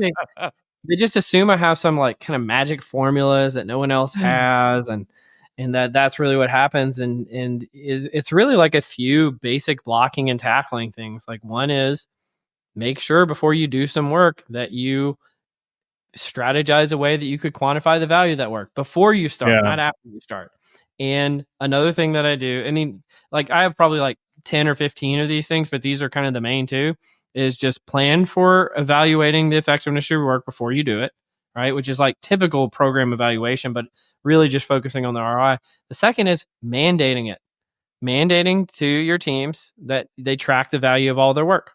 They just assume I have some like kind of magic formulas that no one else has, and that's really what happens. And it's really like a few basic blocking and tackling things. Like one is make sure before you do some work that you strategize a way that you could quantify the value of that work before you start, not after you start. And another thing that I do, I mean, like I have probably like 10 or 15 of these things, but these are kind of the main two, is just plan for evaluating the effectiveness of your work before you do it, right? Which is like typical program evaluation, but really just focusing on the ROI. The second is mandating it, mandating to your teams that they track the value of all their work,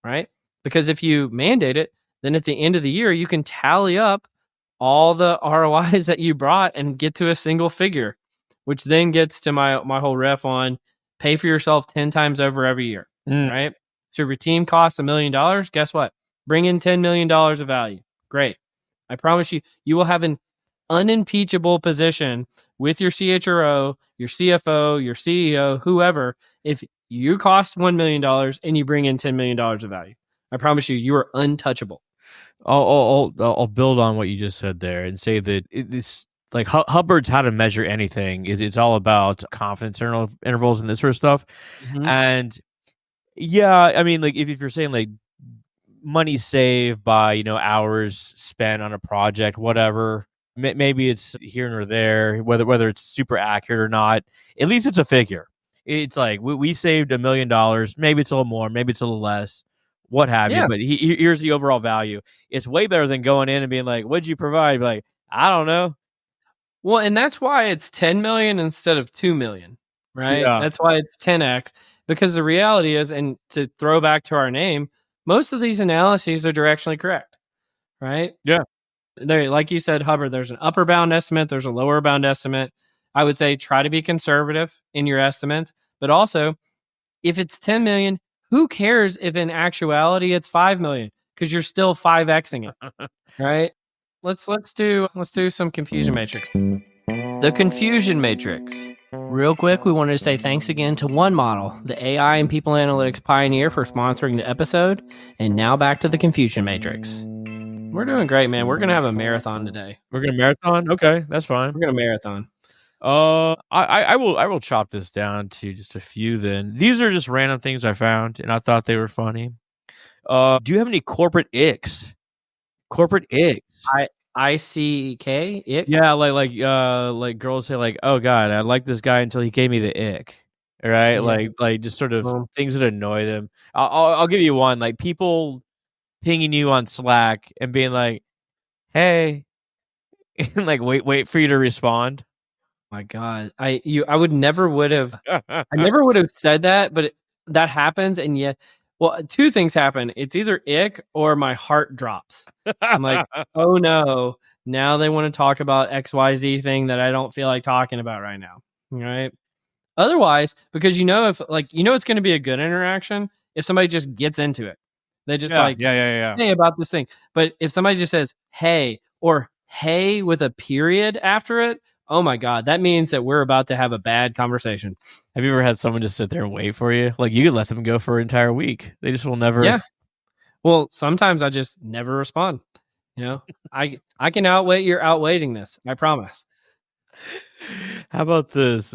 right? Because if you mandate it, then at the end of the year, you can tally up all the ROIs that you brought and get to a single figure, which then gets to my whole riff on pay for yourself 10 times over every year, right? So if your team costs $1 million, guess what? Bring in $10 million of value. Great. I promise you, you will have an unimpeachable position with your CHRO, your CFO, your CEO, whoever, if you cost $1 million and you bring in $10 million of value. I promise you, you are untouchable. I'll build on what you just said there and say that it's like Hubbard's How to Measure Anything is it's all about confidence intervals and this sort of stuff. Mm-hmm. And yeah, I mean, like if you're saying like money saved by hours spent on a project, whatever, maybe it's here or there, whether it's super accurate or not. At least it's a figure. It's like we saved $1 million. Maybe it's a little more, maybe it's a little less, what have you. Yeah. But here's the overall value. It's way better than going in and being like, "What'd you provide?" Be like, I don't know. Well, and that's why it's 10 million instead of 2 million, right? Yeah. That's why it's 10x, because the reality is, and to throw back to our name, most of these analyses are directionally correct, right? Yeah. There, like you said, Hubbard, there's an upper bound estimate, there's a lower bound estimate. I would say try to be conservative in your estimates, but also if it's 10 million, who cares if in actuality it's 5 million? Because you're still 5xing it, right? Let's do some confusion matrix. The confusion matrix. Real quick, we wanted to say thanks again to One Model, the AI and people analytics pioneer, for sponsoring the episode. And now back to the confusion matrix. We're doing great, man. We're gonna have a marathon today. We're gonna marathon. Okay, that's fine. We're gonna marathon. I will chop this down to just a few. Then these are just random things I found, and I thought they were funny. Do you have any corporate icks? Corporate icks. ICK ick. Yeah, like girls say like, "Oh God, I like this guy until he gave me the ick." Right? Yeah. Like just sort of things that annoy them. I'll give you one. Like people pinging you on Slack and being like, "Hey," and like wait for you to respond. My God, I would never would have. I never would have said that, but that happens, and yet, well, two things happen. It's either ick or my heart drops. I'm like, oh no, now they want to talk about XYZ thing that I don't feel like talking about right now. Right? Otherwise, because if it's going to be a good interaction if somebody just gets into it. They just yeah. hey about this thing. But if somebody just says hey or hey with a period after it, oh my God, that means that we're about to have a bad conversation. Have you ever had someone just sit there and wait for you? Like you could let them go for an entire week. They just will never. Yeah. Well, sometimes I just never respond. I can outweigh your outweighting this. I promise. How about this?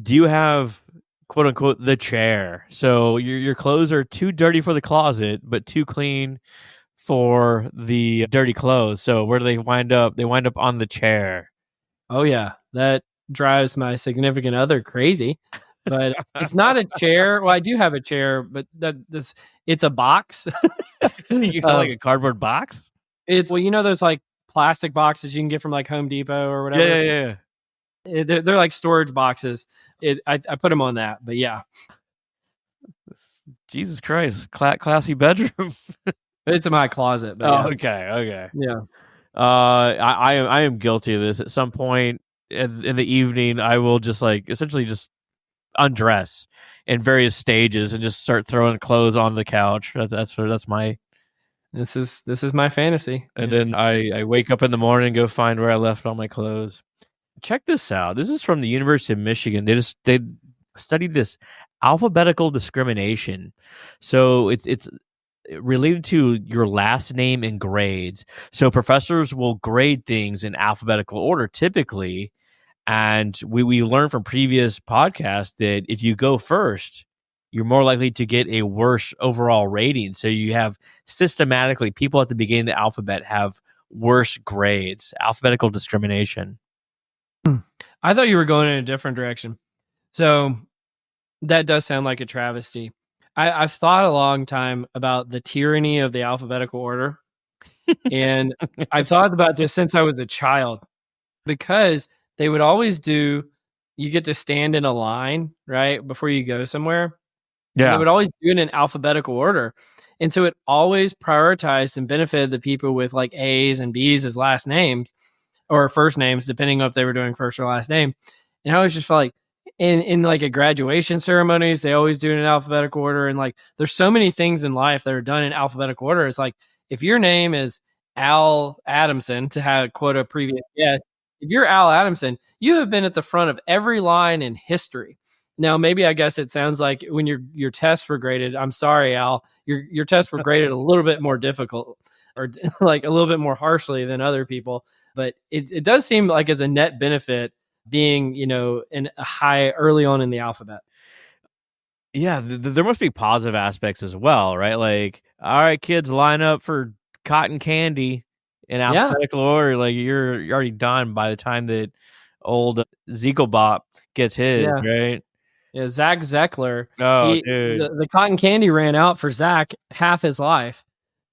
Do you have quote unquote the chair? So your clothes are too dirty for the closet, but too clean for the dirty clothes. So where do they wind up? They wind up on the chair. Oh yeah, that drives my significant other crazy. But it's not a chair. Well, I do have a chair, but it's a box. You call like a cardboard box? It's those like plastic boxes you can get from like Home Depot or whatever. Yeah. They're like storage boxes. I put them on that, but yeah. Jesus Christ, classy bedroom. It's in my closet. But yeah. Okay. Yeah. I am guilty of this. At some point in the evening, I will just essentially just undress in various stages and just start throwing clothes on the couch. That's my. This is my fantasy. And then I wake up in the morning and go find where I left all my clothes. Check this out. This is from the University of Michigan. They studied this alphabetical discrimination. So it's related to your last name and grades. So professors will grade things in alphabetical order typically. And we learned from previous podcasts that if you go first, you're more likely to get a worse overall rating. So you have systematically people at the beginning of the alphabet have worse grades, alphabetical discrimination. I thought you were going in a different direction. So that does sound like a travesty. I've thought a long time about the tyranny of the alphabetical order. And I've thought about this since I was a child, because they would always do, you get to stand in a line, right, before you go somewhere. And they would always do it in alphabetical order. And so it always prioritized and benefited the people with like A's and B's as last names or first names, depending on if they were doing first or last name. And I always just felt like in like a graduation ceremonies, they always do it in alphabetical order. And like there's so many things in life that are done in alphabetical order. It's like if your name is Al Adamson, to have quote a previous guest, if you're Al Adamson, you have been at the front of every line in history. Now, maybe I guess it sounds like when your tests were graded, I'm sorry, Al, your tests were graded a little bit more difficult or like a little bit more harshly than other people. But it does seem like as a net benefit being, in a high early on in the alphabet. Yeah, there must be positive aspects as well, right? Like, all right, kids, line up for cotton candy in alphabetical order. Like you're already done by the time that old Zeeklebop gets his, right? Yeah, Zach Zeckler. Oh, dude. The cotton candy ran out for Zach half his life.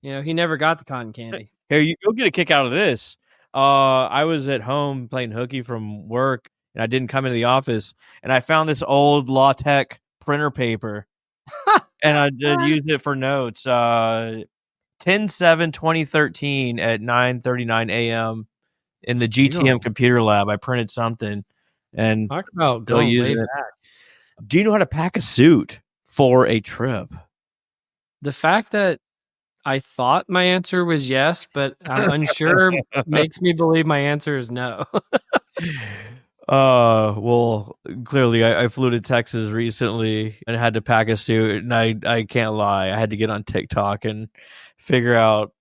He never got the cotton candy. Here, you'll get a kick out of this. I was at home playing hooky from work, and I didn't come into the office, and I found this old LaTeX printer paper, and I used it for notes. 10/7/2013 at 9:39 a.m. in the GTM computer lab. I printed something, and talk about going way back. Do you know how to pack a suit for a trip? The fact that I thought my answer was yes, but I'm unsure makes me believe my answer is no. Well, clearly I flew to Texas recently and had to pack a suit, and I can't lie, I had to get on TikTok and figure out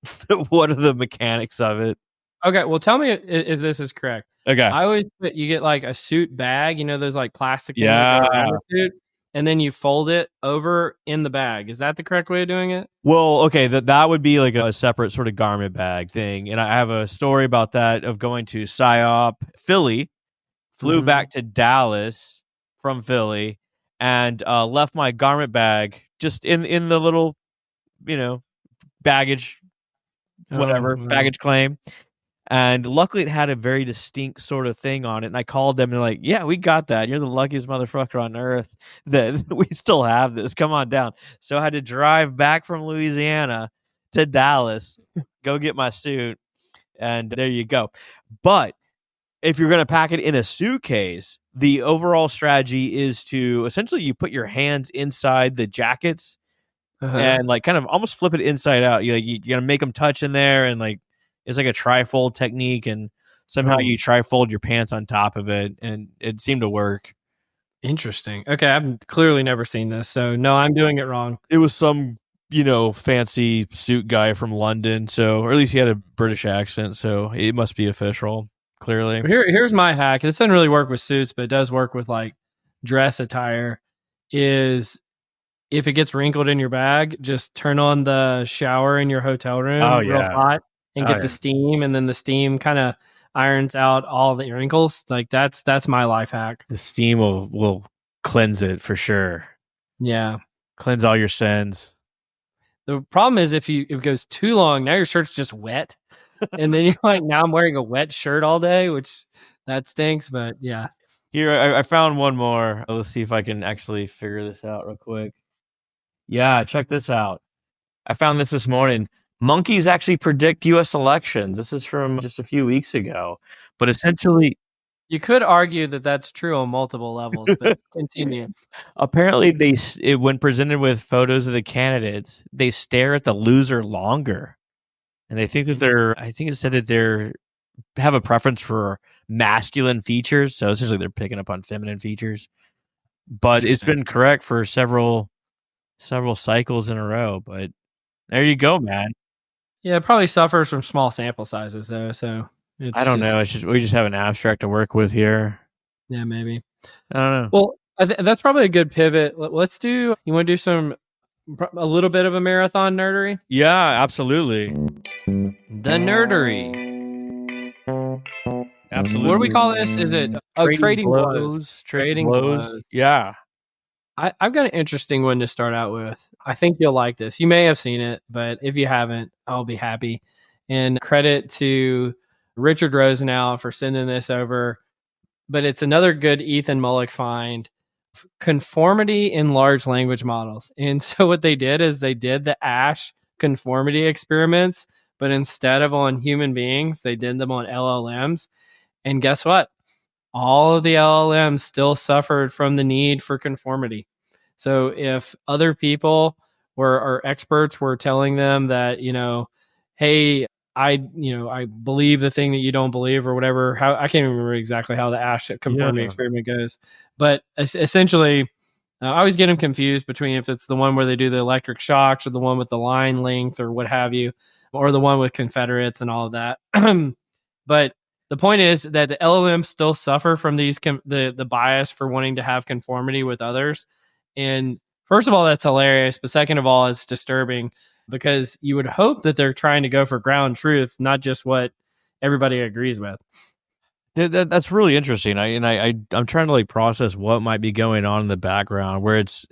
what are the mechanics of it. Okay, well, tell me if this is correct. Okay. I always you get like a suit bag, those like plastic things that go around the suit, and then you fold it over in the bag. Is that the correct way of doing it? Well, okay, that would be like a separate sort of garment bag thing. And I have a story about that of going to PsyOp Philly, flew back to Dallas from Philly, and left my garment bag just in the little, baggage, baggage claim. And luckily it had a very distinct sort of thing on it. And I called them and they're like, yeah, we got that. You're the luckiest motherfucker on earth that we still have this. Come on down. So I had to drive back from Louisiana to Dallas, go get my suit. And there you go. But if you're going to pack it in a suitcase, the overall strategy is to essentially you put your hands inside the jackets and like kind of almost flip it inside out. You got to make them touch in there, and like it's like a trifold technique, and somehow you trifold your pants on top of it, and it seemed to work. Interesting. Okay, I've clearly never seen this, so no, I'm doing it wrong. It was some, fancy suit guy from London, or at least he had a British accent, so it must be official, clearly. Here's my hack. This doesn't really work with suits, but it does work with like dress attire, is if it gets wrinkled in your bag, just turn on the shower in your hotel room real hot and get the steam, and then the steam kind of irons out all the wrinkles. Like that's my life hack. The steam will cleanse it for sure. Yeah. Cleanse all your sins. The problem is if it goes too long, now your shirt's just wet. And then you're like, now I'm wearing a wet shirt all day, which that stinks, but yeah. Here, I found one more. Let's see if I can actually figure this out real quick. Yeah, check this out. I found this morning. Monkeys actually predict U.S. elections. This is from just a few weeks ago. But essentially, you could argue that that's true on multiple levels, but continue. Apparently, when presented with photos of the candidates, they stare at the loser longer. And they think that I think it said that they have a preference for masculine features. So essentially they're picking up on feminine features. But it's been correct for several cycles in a row. But There you go, man. Yeah, it probably suffers from small sample sizes though. So I it's don't just, know. We just have an abstract to work with here. yeah, maybe. I don't know. Well, that's probably a good pivot. Let's do. You want to do a little bit of a marathon nerdery? Yeah, absolutely. The nerdery. Absolutely. What do we call this? Is it trading blows? Trading Trading blows. blows. Yeah. I've got an interesting one to start out with. I think you'll like this. You may have seen it, but if you haven't, I'll be happy. And credit to Richard Rosenau for sending this over. But it's another good Ethan Mullick find. Conformity in large language models. And so what they did is they did the ASH conformity experiments, but instead of on human beings, they did them on LLMs. And guess what? All of the LLMs still suffered from the need for conformity. So if other people or experts were telling them that, hey, I believe the thing that you don't believe or whatever, how I can't remember exactly how the ASH conformity Yeah. experiment goes, but essentially, I always get them confused between if it's the one where they do the electric shocks or the one with the line length or what have you, or the one with Confederates and all of that. But the point is that the LLMs still suffer from the bias for wanting to have conformity with others. And first of all, that's hilarious. But second of all, it's disturbing because you would hope that they're trying to go for ground truth, not just what everybody agrees with. That's really interesting. I'm trying to like process what might be going on in the background. Where is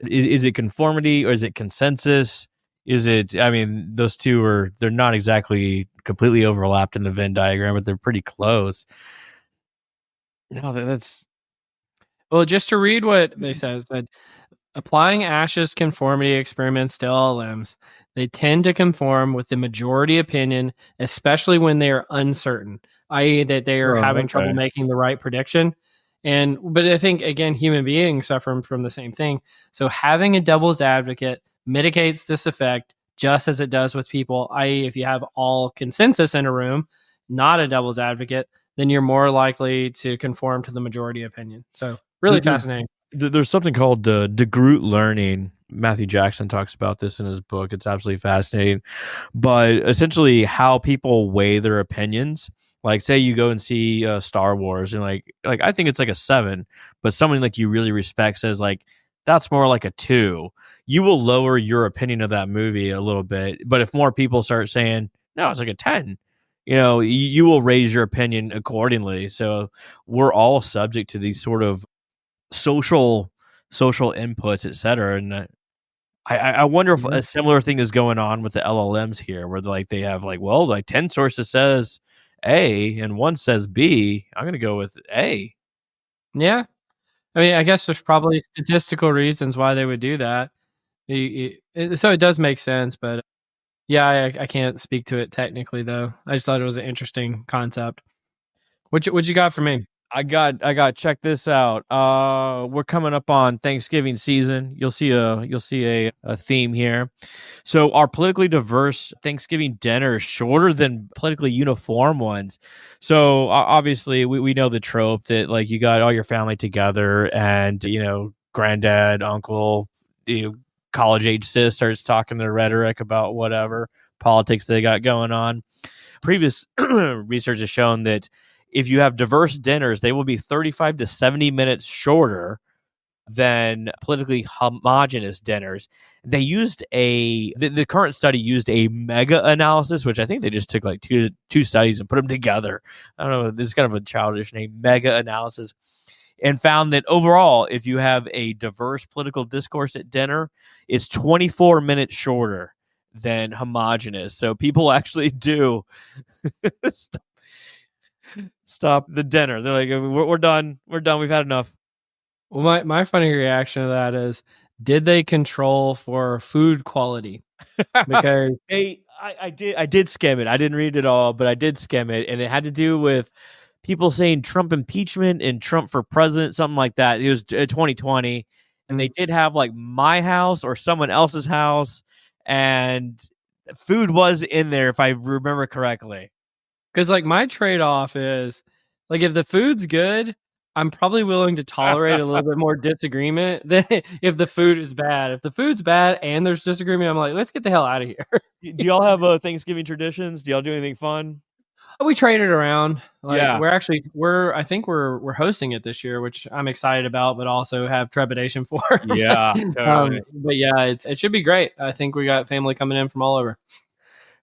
it conformity or is it consensus? Is it? I mean, those two they're not exactly completely overlapped in the Venn diagram, but they're pretty close. No, that's Well, just to read what they said, applying Ash's conformity experiments to LLMs, they tend to conform with the majority opinion, especially when they are uncertain, i.e., that they are having trouble making the right prediction. But I think again, human beings suffer from the same thing. So having a devil's advocate mitigates this effect just as it does with people, i.e., if you have all consensus in a room, not a devil's advocate, then you're more likely to conform to the majority opinion. So really fascinating. There's something called DeGroot learning. Matthew Jackson talks about this in his book. It's absolutely fascinating. But essentially, how people weigh their opinions. Like, say you go and see Star Wars, and like I think it's like a 7, but someone like you really respect says like that's more like a 2. You will lower your opinion of that movie a little bit. But if more people start saying no, it's like a 10, you will raise your opinion accordingly. So we're all subject to these sort of social inputs, etc. And I wonder if a similar thing is going on with the LLMs here, where like they have like, well, like 10 sources says A and one says B. I'm gonna go with A. Yeah. I mean, I guess there's probably statistical reasons why they would do that. So it does make sense, but yeah, I can't speak to it technically though. I just thought it was an interesting concept. What you got for me? I got check this out. We're coming up on Thanksgiving season. You'll see a theme here. So our politically diverse Thanksgiving dinner is shorter than politically uniform ones. So obviously we know the trope that like you got all your family together and granddad, uncle, college age sis starts talking their rhetoric about whatever politics they got going on. Previous research has shown that if you have diverse dinners, they will be 35 to 70 minutes shorter than politically homogenous dinners. They used the current study used a mega analysis, which I think they just took like two studies and put them together. I don't know, this is kind of a childish name, mega analysis, and found that overall, if you have a diverse political discourse at dinner, it's 24 minutes shorter than homogenous. So people actually do stop the dinner. They're like, we're done. We're done. We've had enough. Well, my funny reaction to that is, did they control for food quality? Because I did skim it. I didn't read it all, but I did skim it, and it had to do with people saying Trump impeachment and Trump for president, something like that. It was 2020, and they did have like my house or someone else's house, and food was in there if I remember correctly. Because like my trade off is like if the food's good, I'm probably willing to tolerate a little bit more disagreement than if the food is bad. If the food's bad and there's disagreement, I'm like, let's get the hell out of here. Do y'all have Thanksgiving traditions? Do y'all do anything fun? We traded around. Like Yeah. I think we're hosting it this year, which I'm excited about, but also have trepidation for. Yeah, totally. But yeah, it should be great. I think we got family coming in from all over.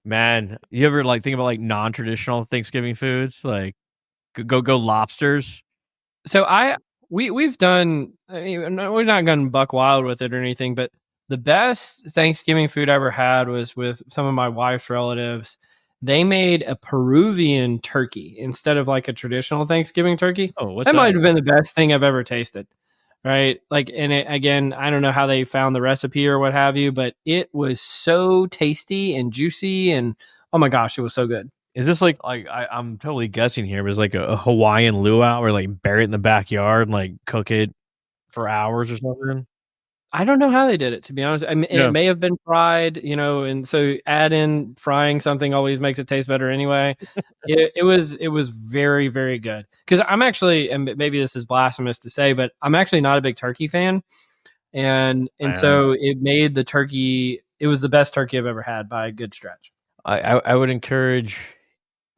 Man, you ever like think about like non-traditional Thanksgiving foods? Like go lobsters. So we've done. I mean, we're not going buck wild with it or anything, but the best Thanksgiving food I ever had was with some of my wife's relatives. They made a Peruvian turkey instead of like a traditional Thanksgiving turkey. Oh, what's That might that? have been the best thing I've ever tasted. Right. Like, and it, again, I don't know how they found the recipe or what have you, but it was so tasty and juicy. And oh my gosh, it was so good. Is this like I'm totally guessing here, but it's like a Hawaiian luau where like bury it in the backyard and like cook it for hours or something? I don't know how they did it, to be honest. I mean, Yeah. it may have been fried, and so add in frying something always makes it taste better anyway. It was very, very good. Because I'm actually, and maybe this is blasphemous to say, but I'm actually not a big turkey fan, and so it made the turkey. It was the best turkey I've ever had by a good stretch. I would encourage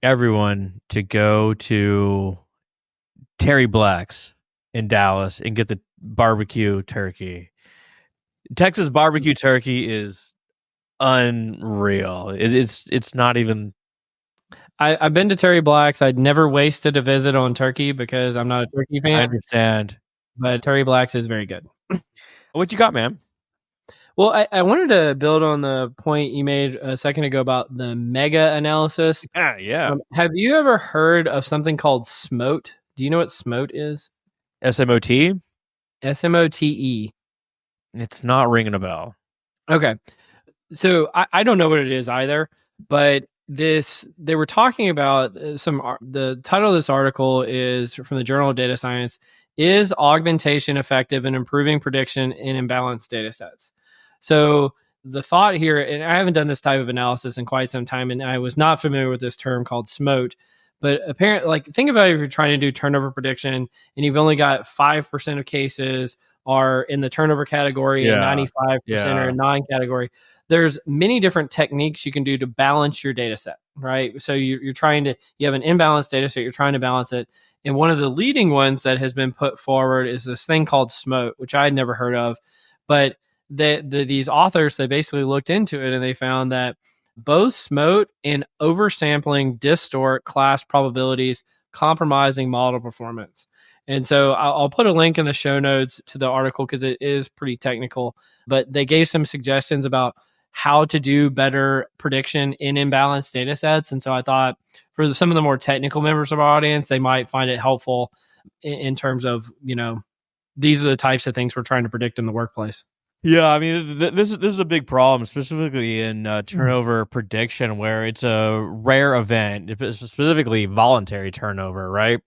everyone to go to Terry Black's in Dallas and get the barbecue turkey. Texas barbecue turkey is unreal. It's not even. I've been to Terry Black's. I'd never wasted a visit on turkey because I'm not a turkey fan. I understand, but Terry Black's is very good. What you got, man? Well, I wanted to build on the point you made a second ago about the mega analysis. Yeah. Have you ever heard of something called SMOTE? Do you know what SMOTE is? SMOT? SMOTE. It's not ringing a bell. Okay. So I don't know what it is either, but they were talking about the title of this article is from the Journal of Data Science. Is augmentation effective in improving prediction in imbalanced data sets? So the thought here, and I haven't done this type of analysis in quite some time, and I was not familiar with this term called SMOTE, but apparently, like, think about it if you're trying to do turnover prediction and you've only got 5% of cases are in the turnover category and 95% are in non-category. There's many different techniques you can do to balance your data set, right? So you have an imbalanced data set, you're trying to balance it. And one of the leading ones that has been put forward is this thing called SMOTE, which I had never heard of. But these authors, they basically looked into it and they found that both SMOTE and oversampling distort class probabilities, compromising model performance. And so I'll put a link in the show notes to the article because it is pretty technical, but they gave some suggestions about how to do better prediction in imbalanced data sets. And so I thought for some of the more technical members of our audience, they might find it helpful in terms of, these are the types of things we're trying to predict in the workplace. Yeah, I mean, this is a big problem, specifically in turnover prediction, where it's a rare event, specifically voluntary turnover, right?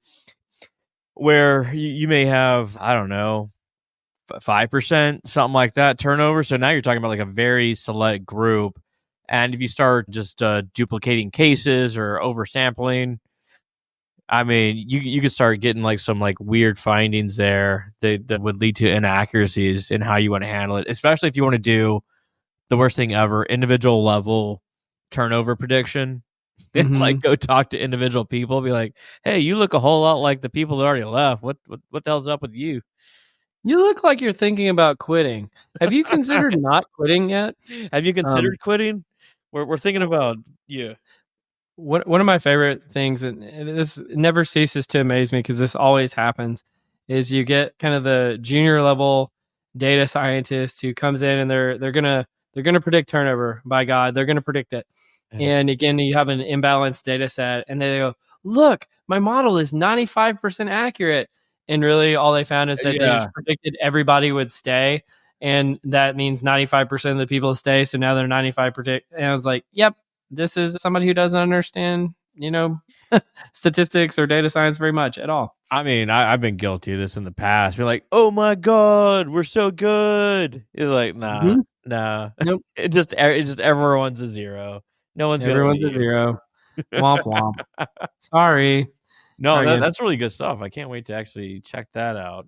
Where you may have, I don't know, 5%, something like that turnover. So now you're talking about like a very select group. And if you start just duplicating cases or oversampling, I mean, you could start getting like some like weird findings there that would lead to inaccuracies in how you want to handle it, especially if you want to do the worst thing ever, individual level turnover prediction. And like go talk to individual people, be like, hey, you look a whole lot like the people that already left. What the hell's up with you? You look like you're thinking about quitting. Have you considered not quitting yet? Have you considered quitting? We're thinking about you. One of my favorite things, and this never ceases to amaze me because this always happens, is you get kind of the junior level data scientist who comes in and they're gonna predict turnover. By God, they're gonna predict it. And again, you have an imbalanced data set, and they go, "Look, my model is 95% accurate." And really, all they found is that they just predicted everybody would stay, and that means 95% of the people stay. So now they're 95%. And I was like, "Yep, this is somebody who doesn't understand, statistics or data science very much at all." I mean, I've been guilty of this in the past. We're like, oh my God, we're so good. You're like, nah. Nope. It just everyone's a zero. No one's Everyone's a leave. zero. Womp womp. Sorry. No, Very good. that's really good stuff. I can't wait to actually check that out.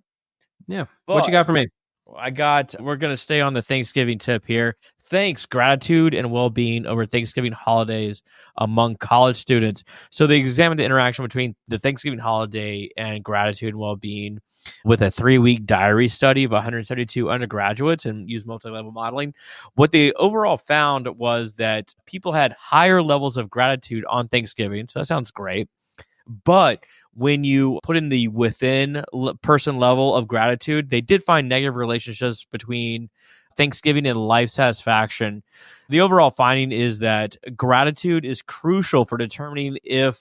Yeah. What you But got for me? we're going to stay on the Thanksgiving tip here. Thanks, gratitude, and well being over Thanksgiving holidays among college students. So they examined the interaction between the Thanksgiving holiday and gratitude and well being with a 3-week diary study of 172 undergraduates and used multi level modeling. What they overall found was that people had higher levels of gratitude on Thanksgiving. So that sounds great. But when you put in the within person level of gratitude, they did find negative relationships between Thanksgiving and life satisfaction. The overall finding is that gratitude is crucial for determining if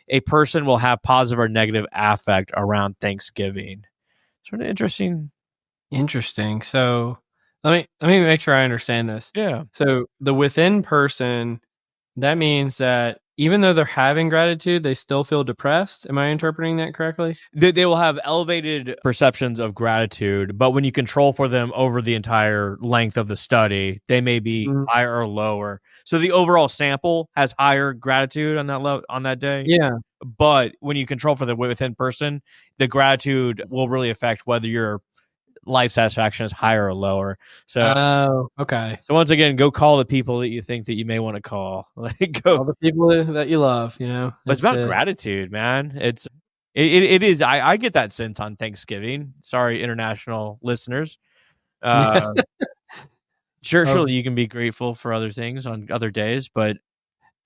a person will have positive or negative affect around Thanksgiving. Sort of interesting. Interesting. So let me make sure I understand this. Yeah. So the within person, that means that even though they're having gratitude, they still feel depressed. Am I interpreting that correctly? They will have elevated perceptions of gratitude, but when you control for them over the entire length of the study, they may be Mhm. higher or lower. So the overall sample has higher gratitude on that day. Yeah. But when you control for the within person, the gratitude will really affect whether your life satisfaction is higher or lower. So Oh, okay. so once again, go call the people that you think that you may want to call. Like go. All the people that you love, But it's it's about gratitude, man. It is. I get that sense on Thanksgiving. Sorry, international listeners. yeah. Uh, sure, Of surely you can be grateful for other things on other days, but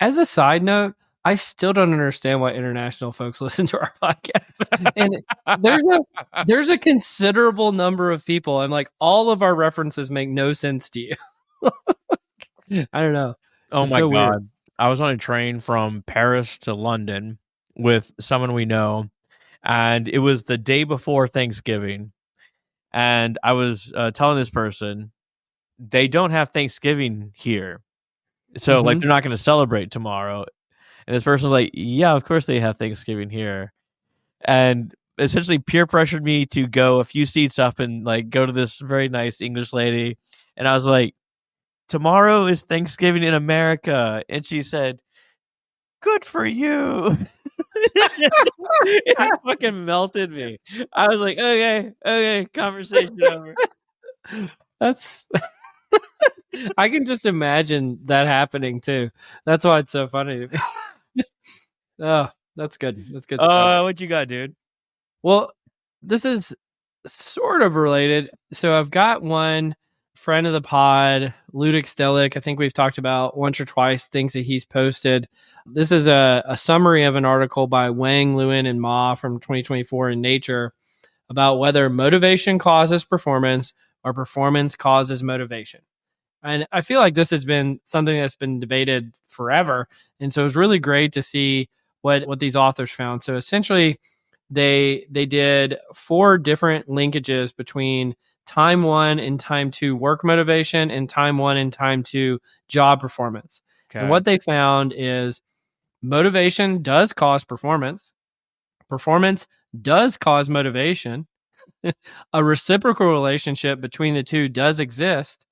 As a side note, I still don't understand why international folks listen to our podcast. And there's a considerable number of people, and like all of our references make no sense to you. I don't know. oh It's my so weird. god, I was on a train from Paris to London with someone we know, and it was the day before Thanksgiving, and I was telling this person they don't have Thanksgiving here, so like Hmm. they're not going to celebrate tomorrow. And this person's like, yeah, of course they have Thanksgiving here. And essentially peer pressured me to go a few seats up and like go to this very nice English lady. And I was like, tomorrow is Thanksgiving in America. And she said, good for you. It fucking melted me. I was like, okay, conversation over. That's I can just imagine that happening too. That's why it's so funny to me. Oh, that's good. That's good stuff. What you got, dude? Well, this is sort of related. So I've got one friend of the pod, Ludic Stellick. I think we've talked about once or twice things that he's posted. This is a summary of an article by Wang, Lewin, and Ma from 2024 in Nature about whether motivation causes performance or performance causes motivation. And I feel like this has been something that's been debated forever. And so it was really great to see what these authors found. So essentially, they did 4 different linkages between time 1 and time 2 work motivation and time 1 and time 2 job performance. Okay. And what they found is motivation does cause performance. Performance does cause motivation. A reciprocal relationship between the two does exist,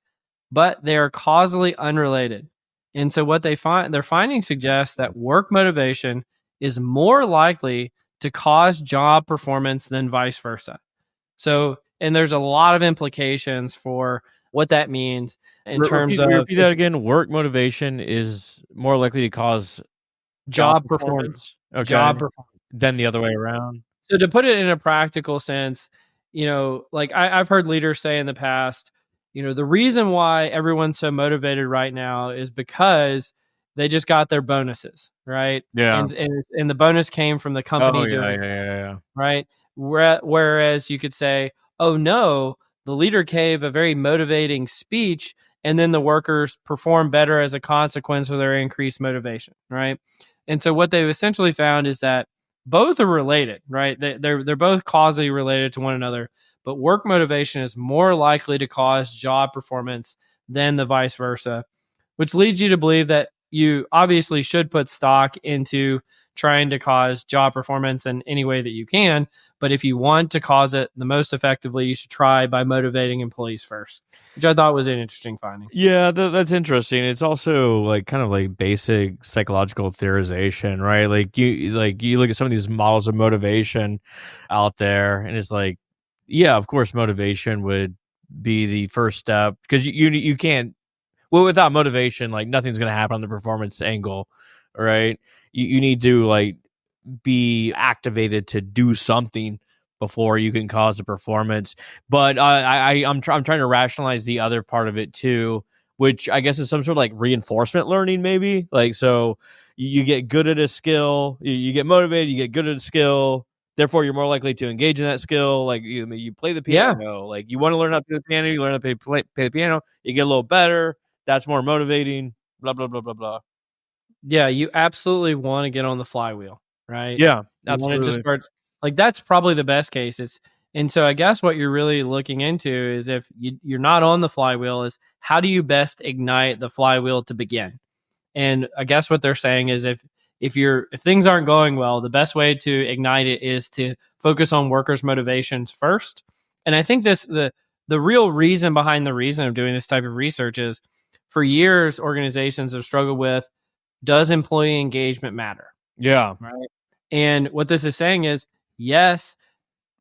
but they are causally unrelated. And so what their findings suggest that work motivation is more likely to cause job performance than vice versa. So, and there's a lot of implications for what that means in terms of Repeat that again. Work motivation is more likely to cause job job performance. Okay. Job performance. Than the other way around. So to put it in a practical sense, like I've heard leaders say in the past, the reason why everyone's so motivated right now is because they just got their bonuses, right? Yeah. And the bonus came from the company Oh, yeah, doing it, yeah. right? Whereas you could say, oh no, the leader gave a very motivating speech, and then the workers perform better as a consequence of their increased motivation, right? And so what they've essentially found is that both are related, right? They're both causally related to one another, but work motivation is more likely to cause job performance than the vice versa, which leads you to believe that you obviously should put stock into trying to cause job performance in any way that you can. But if you want to cause it the most effectively, you should try by motivating employees first, which I thought was an interesting finding. Yeah, that's interesting. It's also like kind of like basic psychological theorization, right? Like you look at some of these models of motivation out there, and it's like, yeah, of course, motivation would be the first step because you can't. Well, without motivation, like nothing's going to happen on the performance angle, right? You need to like be activated to do something before you can cause a performance. But I'm trying to rationalize the other part of it too, which I guess is some sort of like reinforcement learning, maybe. Like, so you get good at a skill, you get motivated, you get good at a skill. Therefore, you're more likely to engage in that skill. Like you play the Yeah. piano, like you want to learn how to play the piano, you learn how to play the piano, you get a little better. That's more motivating. Blah blah blah blah blah. Yeah, you absolutely want to get on the flywheel, right? Yeah, You want to just absolutely. start like that's probably the best case. And so I guess what you're really looking into is if you're not on the flywheel, is how do you best ignite the flywheel to begin? And I guess what they're saying is if things aren't going well, the best way to ignite it is to focus on workers' motivations first. And I think the real reason behind the reason of doing this type of research is for years organizations have struggled with, does employee engagement matter? Yeah. Right. And what this is saying is, yes,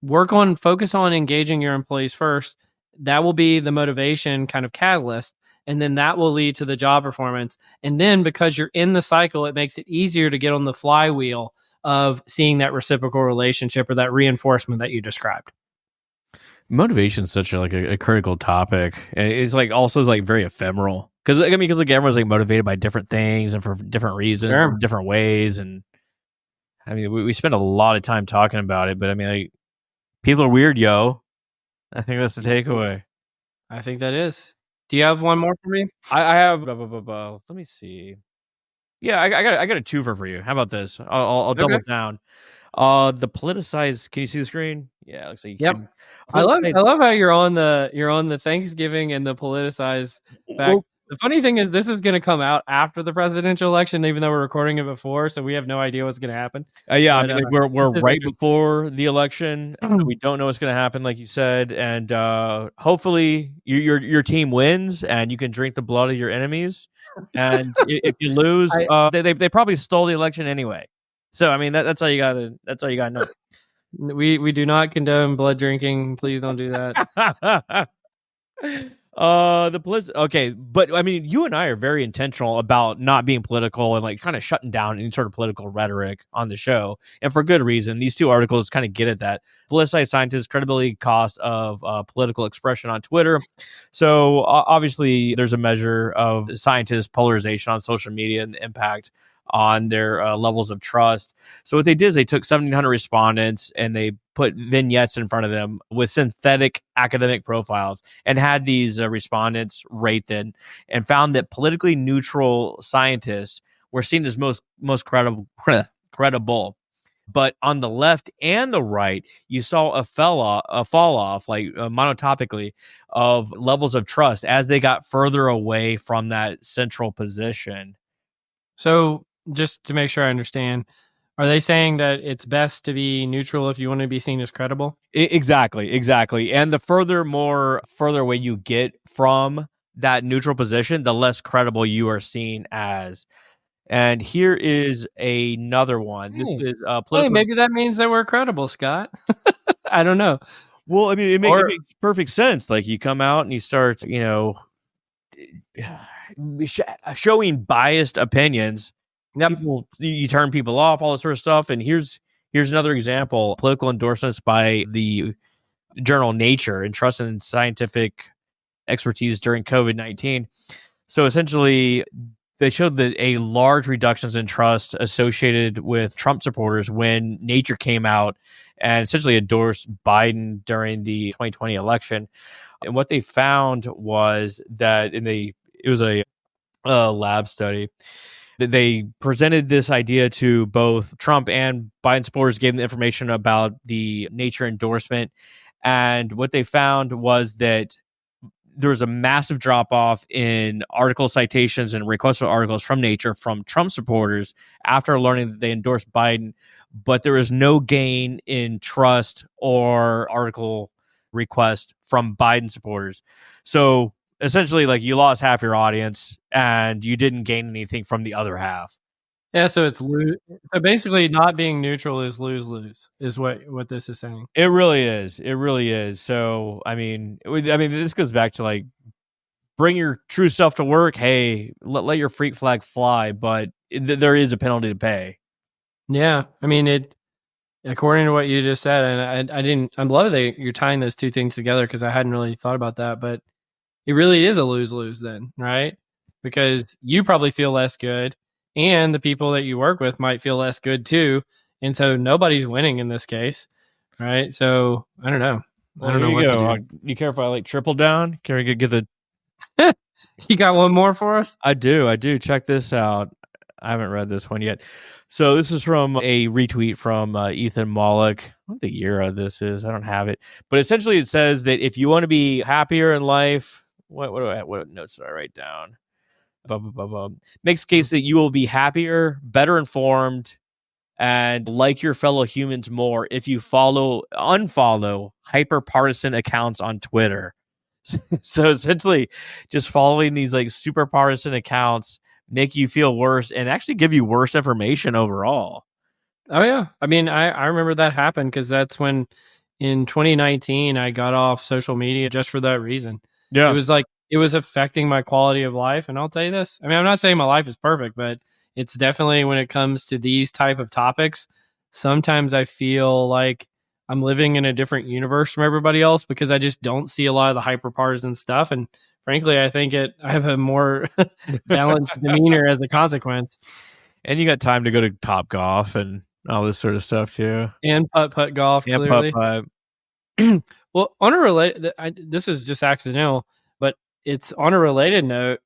focus on engaging your employees first. That will be the motivation kind of catalyst. And then that will lead to the job performance. And then because you're in the cycle, it makes it easier to get on the flywheel of seeing that reciprocal relationship or that reinforcement that you described. Motivation is such a critical topic. And it's like also like very ephemeral because like everyone's like motivated by different things and for different reasons, Sure. different ways. And I mean, we spend a lot of time talking about it, but I mean, like people are weird, yo. I think that's the takeaway. I think that is. Do you have one more for me? I have. Let me see. Yeah, I got a twofer for you. How about this? I'll double Okay. down. The politicized. Can you see the screen? Yeah, it looks like you Yep. can. I Politicized. love how you're on the Thanksgiving and the politicized back. Well, The funny thing is this is going to come out after the presidential election, even though we're recording it before, so we have no idea what's going to happen. yeah, I But mean, like, we're this is right before the election. interesting. We don't know what's going to happen, like you said, and hopefully your team wins and you can drink the blood of your enemies. And if you lose, I they probably stole the election anyway. So I mean that's all you gotta know. we do not condone blood drinking. Please don't do that. Okay, but I mean, you and I are very intentional about not being political and like kind of shutting down any sort of political rhetoric on the show, and for good reason. These two articles kind of get at that. Politicized scientists, credibility cost of political expression on Twitter. So obviously, there's a measure of scientists' polarization on social media and the impact on their levels of trust. So what they did is they took 1,700 respondents and they put vignettes in front of them with synthetic academic profiles and had these respondents rate them and found that politically neutral scientists were seen as most credible. But on the left and the right, you saw a fall off, like monotopically, of levels of trust as they got further away from that central position. So just to make sure I understand, are they saying that it's best to be neutral if you want to be seen as credible? Exactly. And the further away you get from that neutral position, the less credible you are seen as. And here is another one. This Hey, is hey, political. maybe that means that we're credible, Scott. I don't know. Well, I mean, it Or makes perfect sense. Like you come out and you start, showing biased opinions. yep. You turn people off, all this sort of stuff. And here's another example: political endorsements by the journal Nature and trust in scientific expertise during COVID-19. So essentially, they showed that a large reductions in trust associated with Trump supporters when Nature came out and essentially endorsed Biden during the 2020 election. And what they found was that it was a lab study that they presented this idea to both Trump and Biden supporters, gave them information about the Nature endorsement. And what they found was that there was a massive drop off in article citations and requests for articles from Nature from Trump supporters after learning that they endorsed Biden, but there was no gain in trust or article request from Biden supporters. So essentially, like, you lost half your audience and you didn't gain anything from the other half. Yeah, so it's lose. So basically, not being neutral is lose is what this is saying. It really is. It really is. So I mean, this goes back to, like, bring your true self to work. Hey, let your freak flag fly, but there is a penalty to pay. Yeah, I mean it. According to what you just said, and I didn't. I'm glad that you're tying those two things together because I hadn't really thought about that. But it really is a lose then, right? Because you probably feel less good, and the people that you work with might feel less good too, and so nobody's winning in this case, right? So I don't know. Well, I don't know here what you to go. do. You care if I, like, triple down? Can we get the? You got one more for us? I do. Check this out. I haven't read this one yet. So this is from a retweet from Ethan Mollick. I don't know the year of this is. I don't have it, but essentially it says that if you want to be happier in life, what notes did I write down? Blah, blah, blah, blah. Makes case that you will be happier, better informed, and like your fellow humans more if you unfollow hyper partisan accounts on Twitter. So essentially, just following these, like, super partisan accounts make you feel worse and actually give you worse information overall. Oh yeah, I mean, I remember that happened because that's when in 2019 I got off social media just for that reason. Yeah. It was like it was affecting my quality of life, and I'll tell you this. I mean, I'm not saying my life is perfect, but it's definitely when it comes to these type of topics, sometimes I feel like I'm living in a different universe from everybody else because I just don't see a lot of the hyper partisan stuff, and frankly, I think I have a more balanced demeanor as a consequence. And you got time to go to Top Golf and all this sort of stuff too. And putt golf, Yeah, putt clearly. putt. Well, on a related, this is just accidental, but it's on a related note,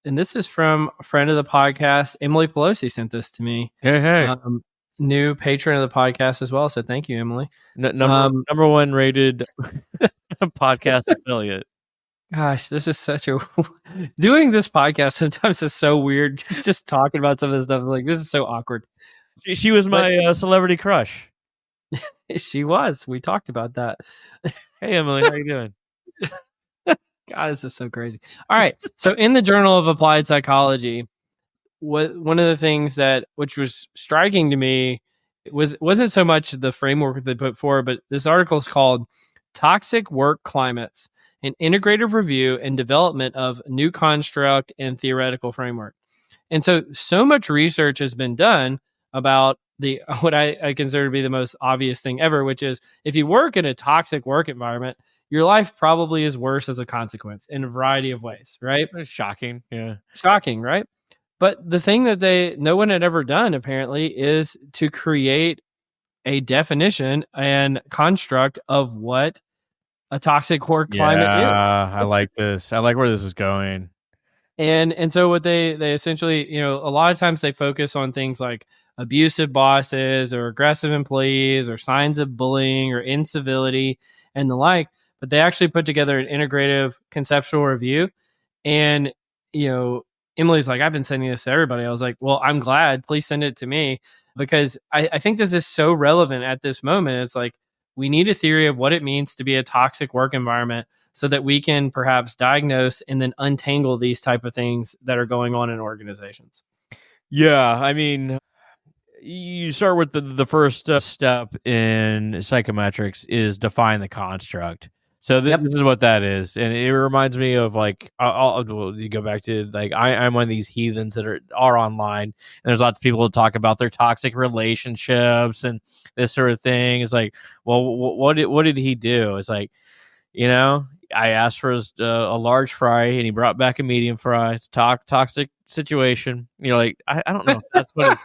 and this is from a friend of the podcast, Emily Pelosi sent this to me. Hey. New patron of the podcast as well. So thank you, Emily. Number one rated podcast affiliate. Gosh, this is such a doing this podcast sometimes is so weird. Just talking about some of this stuff, like, this is so awkward. She was my celebrity crush. She was. We talked about that. Hey, Emily, how you doing? God, this is so crazy. All right. So in the Journal of Applied Psychology, one of the things that which was striking to me wasn't so much the framework they put forward, but this article is called Toxic Work Climates, an integrative review and development of new construct and theoretical framework. And so much research has been done about the what I consider to be the most obvious thing ever, which is if you work in a toxic work environment, your life probably is worse as a consequence in a variety of ways, right? It's shocking. Yeah. Shocking, right? But the thing that no one had ever done apparently is to create a definition and construct of what a toxic work climate is. I like this. I like where this is going. And so what they essentially, a lot of times they focus on things like abusive bosses or aggressive employees or signs of bullying or incivility and the like, but they actually put together an integrative conceptual review. And, Emily's like, I've been sending this to everybody. I was like, well, I'm glad. Please send it to me because I think this is so relevant at this moment. It's like, we need a theory of what it means to be a toxic work environment so that we can perhaps diagnose and then untangle these type of things that are going on in organizations. Yeah, I mean, you start with the first step in psychometrics is define the construct. So this is what that is, and it reminds me of, like, you go back to, like, I'm one of these heathens that are online, and there's lots of people that talk about their toxic relationships and this sort of thing. It's like, well, what did he do? It's like, I asked for a large fry, and he brought back a medium fry. It's toxic situation. Like, I don't know if that's what.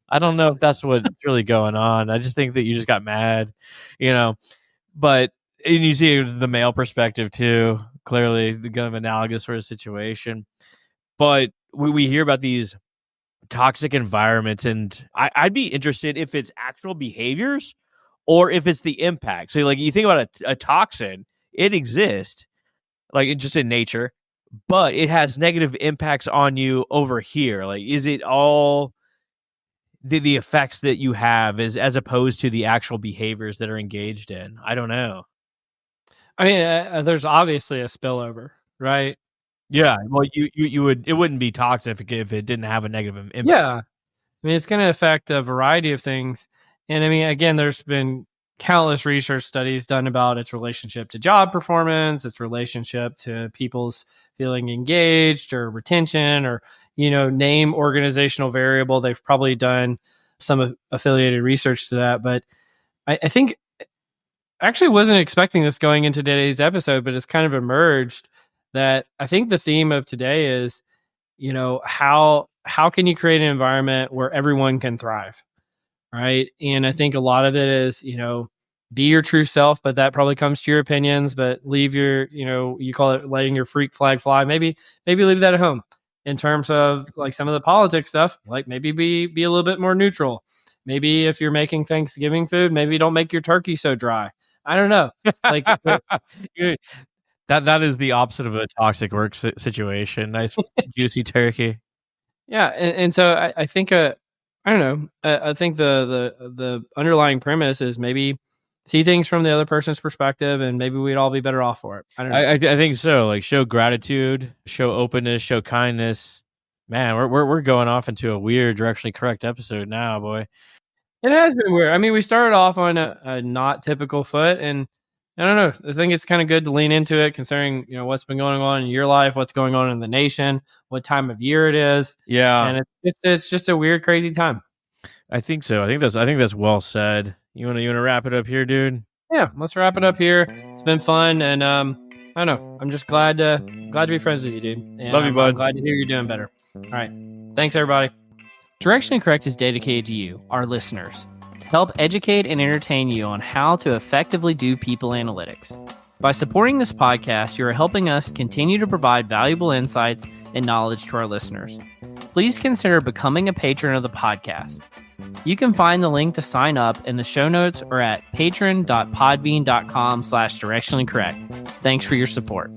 I don't know if that's what's really going on. I just think that you just got mad, But and you see the male perspective too. Clearly, the kind of analogous sort of situation. But we hear about these toxic environments, and I'd be interested if it's actual behaviors or if it's the impact. So, like, you think about a toxin, it exists. like just in nature, but it has negative impacts on you over here. Like, is it all the effects that you have as opposed to the actual behaviors that are engaged in? I don't know. I mean, there's obviously a spillover, right? Yeah, well, you would, it wouldn't be toxic if it didn't have a negative impact. Yeah. I mean, it's going to affect a variety of things. And I mean, again, there's been countless research studies done about its relationship to job performance, its relationship to people's feeling engaged or retention, or, name organizational variable. They've probably done some affiliated research to that. But I think I actually wasn't expecting this going into today's episode, but it's kind of emerged that I think the theme of today is, how can you create an environment where everyone can thrive, right? And I think a lot of it is, be your true self, but that probably comes to your opinions, but leave your, you call it letting your freak flag fly. Maybe leave that at home. In terms of like some of the politics stuff, like maybe be a little bit more neutral. Maybe if you're making Thanksgiving food, maybe don't make your turkey so dry. I don't know. Like that is the opposite of a toxic work situation. Nice juicy turkey. yeah, and so I think I don't know. I think the underlying premise is maybe see things from the other person's perspective, and maybe we'd all be better off for it. I don't know. I think so. Like, show gratitude, show openness, show kindness. Man, we're going off into a weird directionally correct episode now, boy. It has been weird. I mean, we started off on a not typical foot, and I don't know. I think it's kind of good to lean into it, considering what's been going on in your life, what's going on in the nation, what time of year it is. Yeah, and it's just a weird, crazy time. I think so. I think that's well said. You wanna wrap it up here, dude? Yeah, let's wrap it up here. It's been fun, and I don't know. I'm just glad to be friends with you, dude. And Love you, bud. I'm glad to hear you're doing better. All right, thanks everybody. Directionally Correct is dedicated to you, our listeners, to help educate and entertain you on how to effectively do people analytics. By supporting this podcast, you are helping us continue to provide valuable insights and knowledge to our listeners. Please consider becoming a patron of the podcast. You can find the link to sign up in the show notes or at patron.podbean.com/directionallycorrect. Thanks for your support.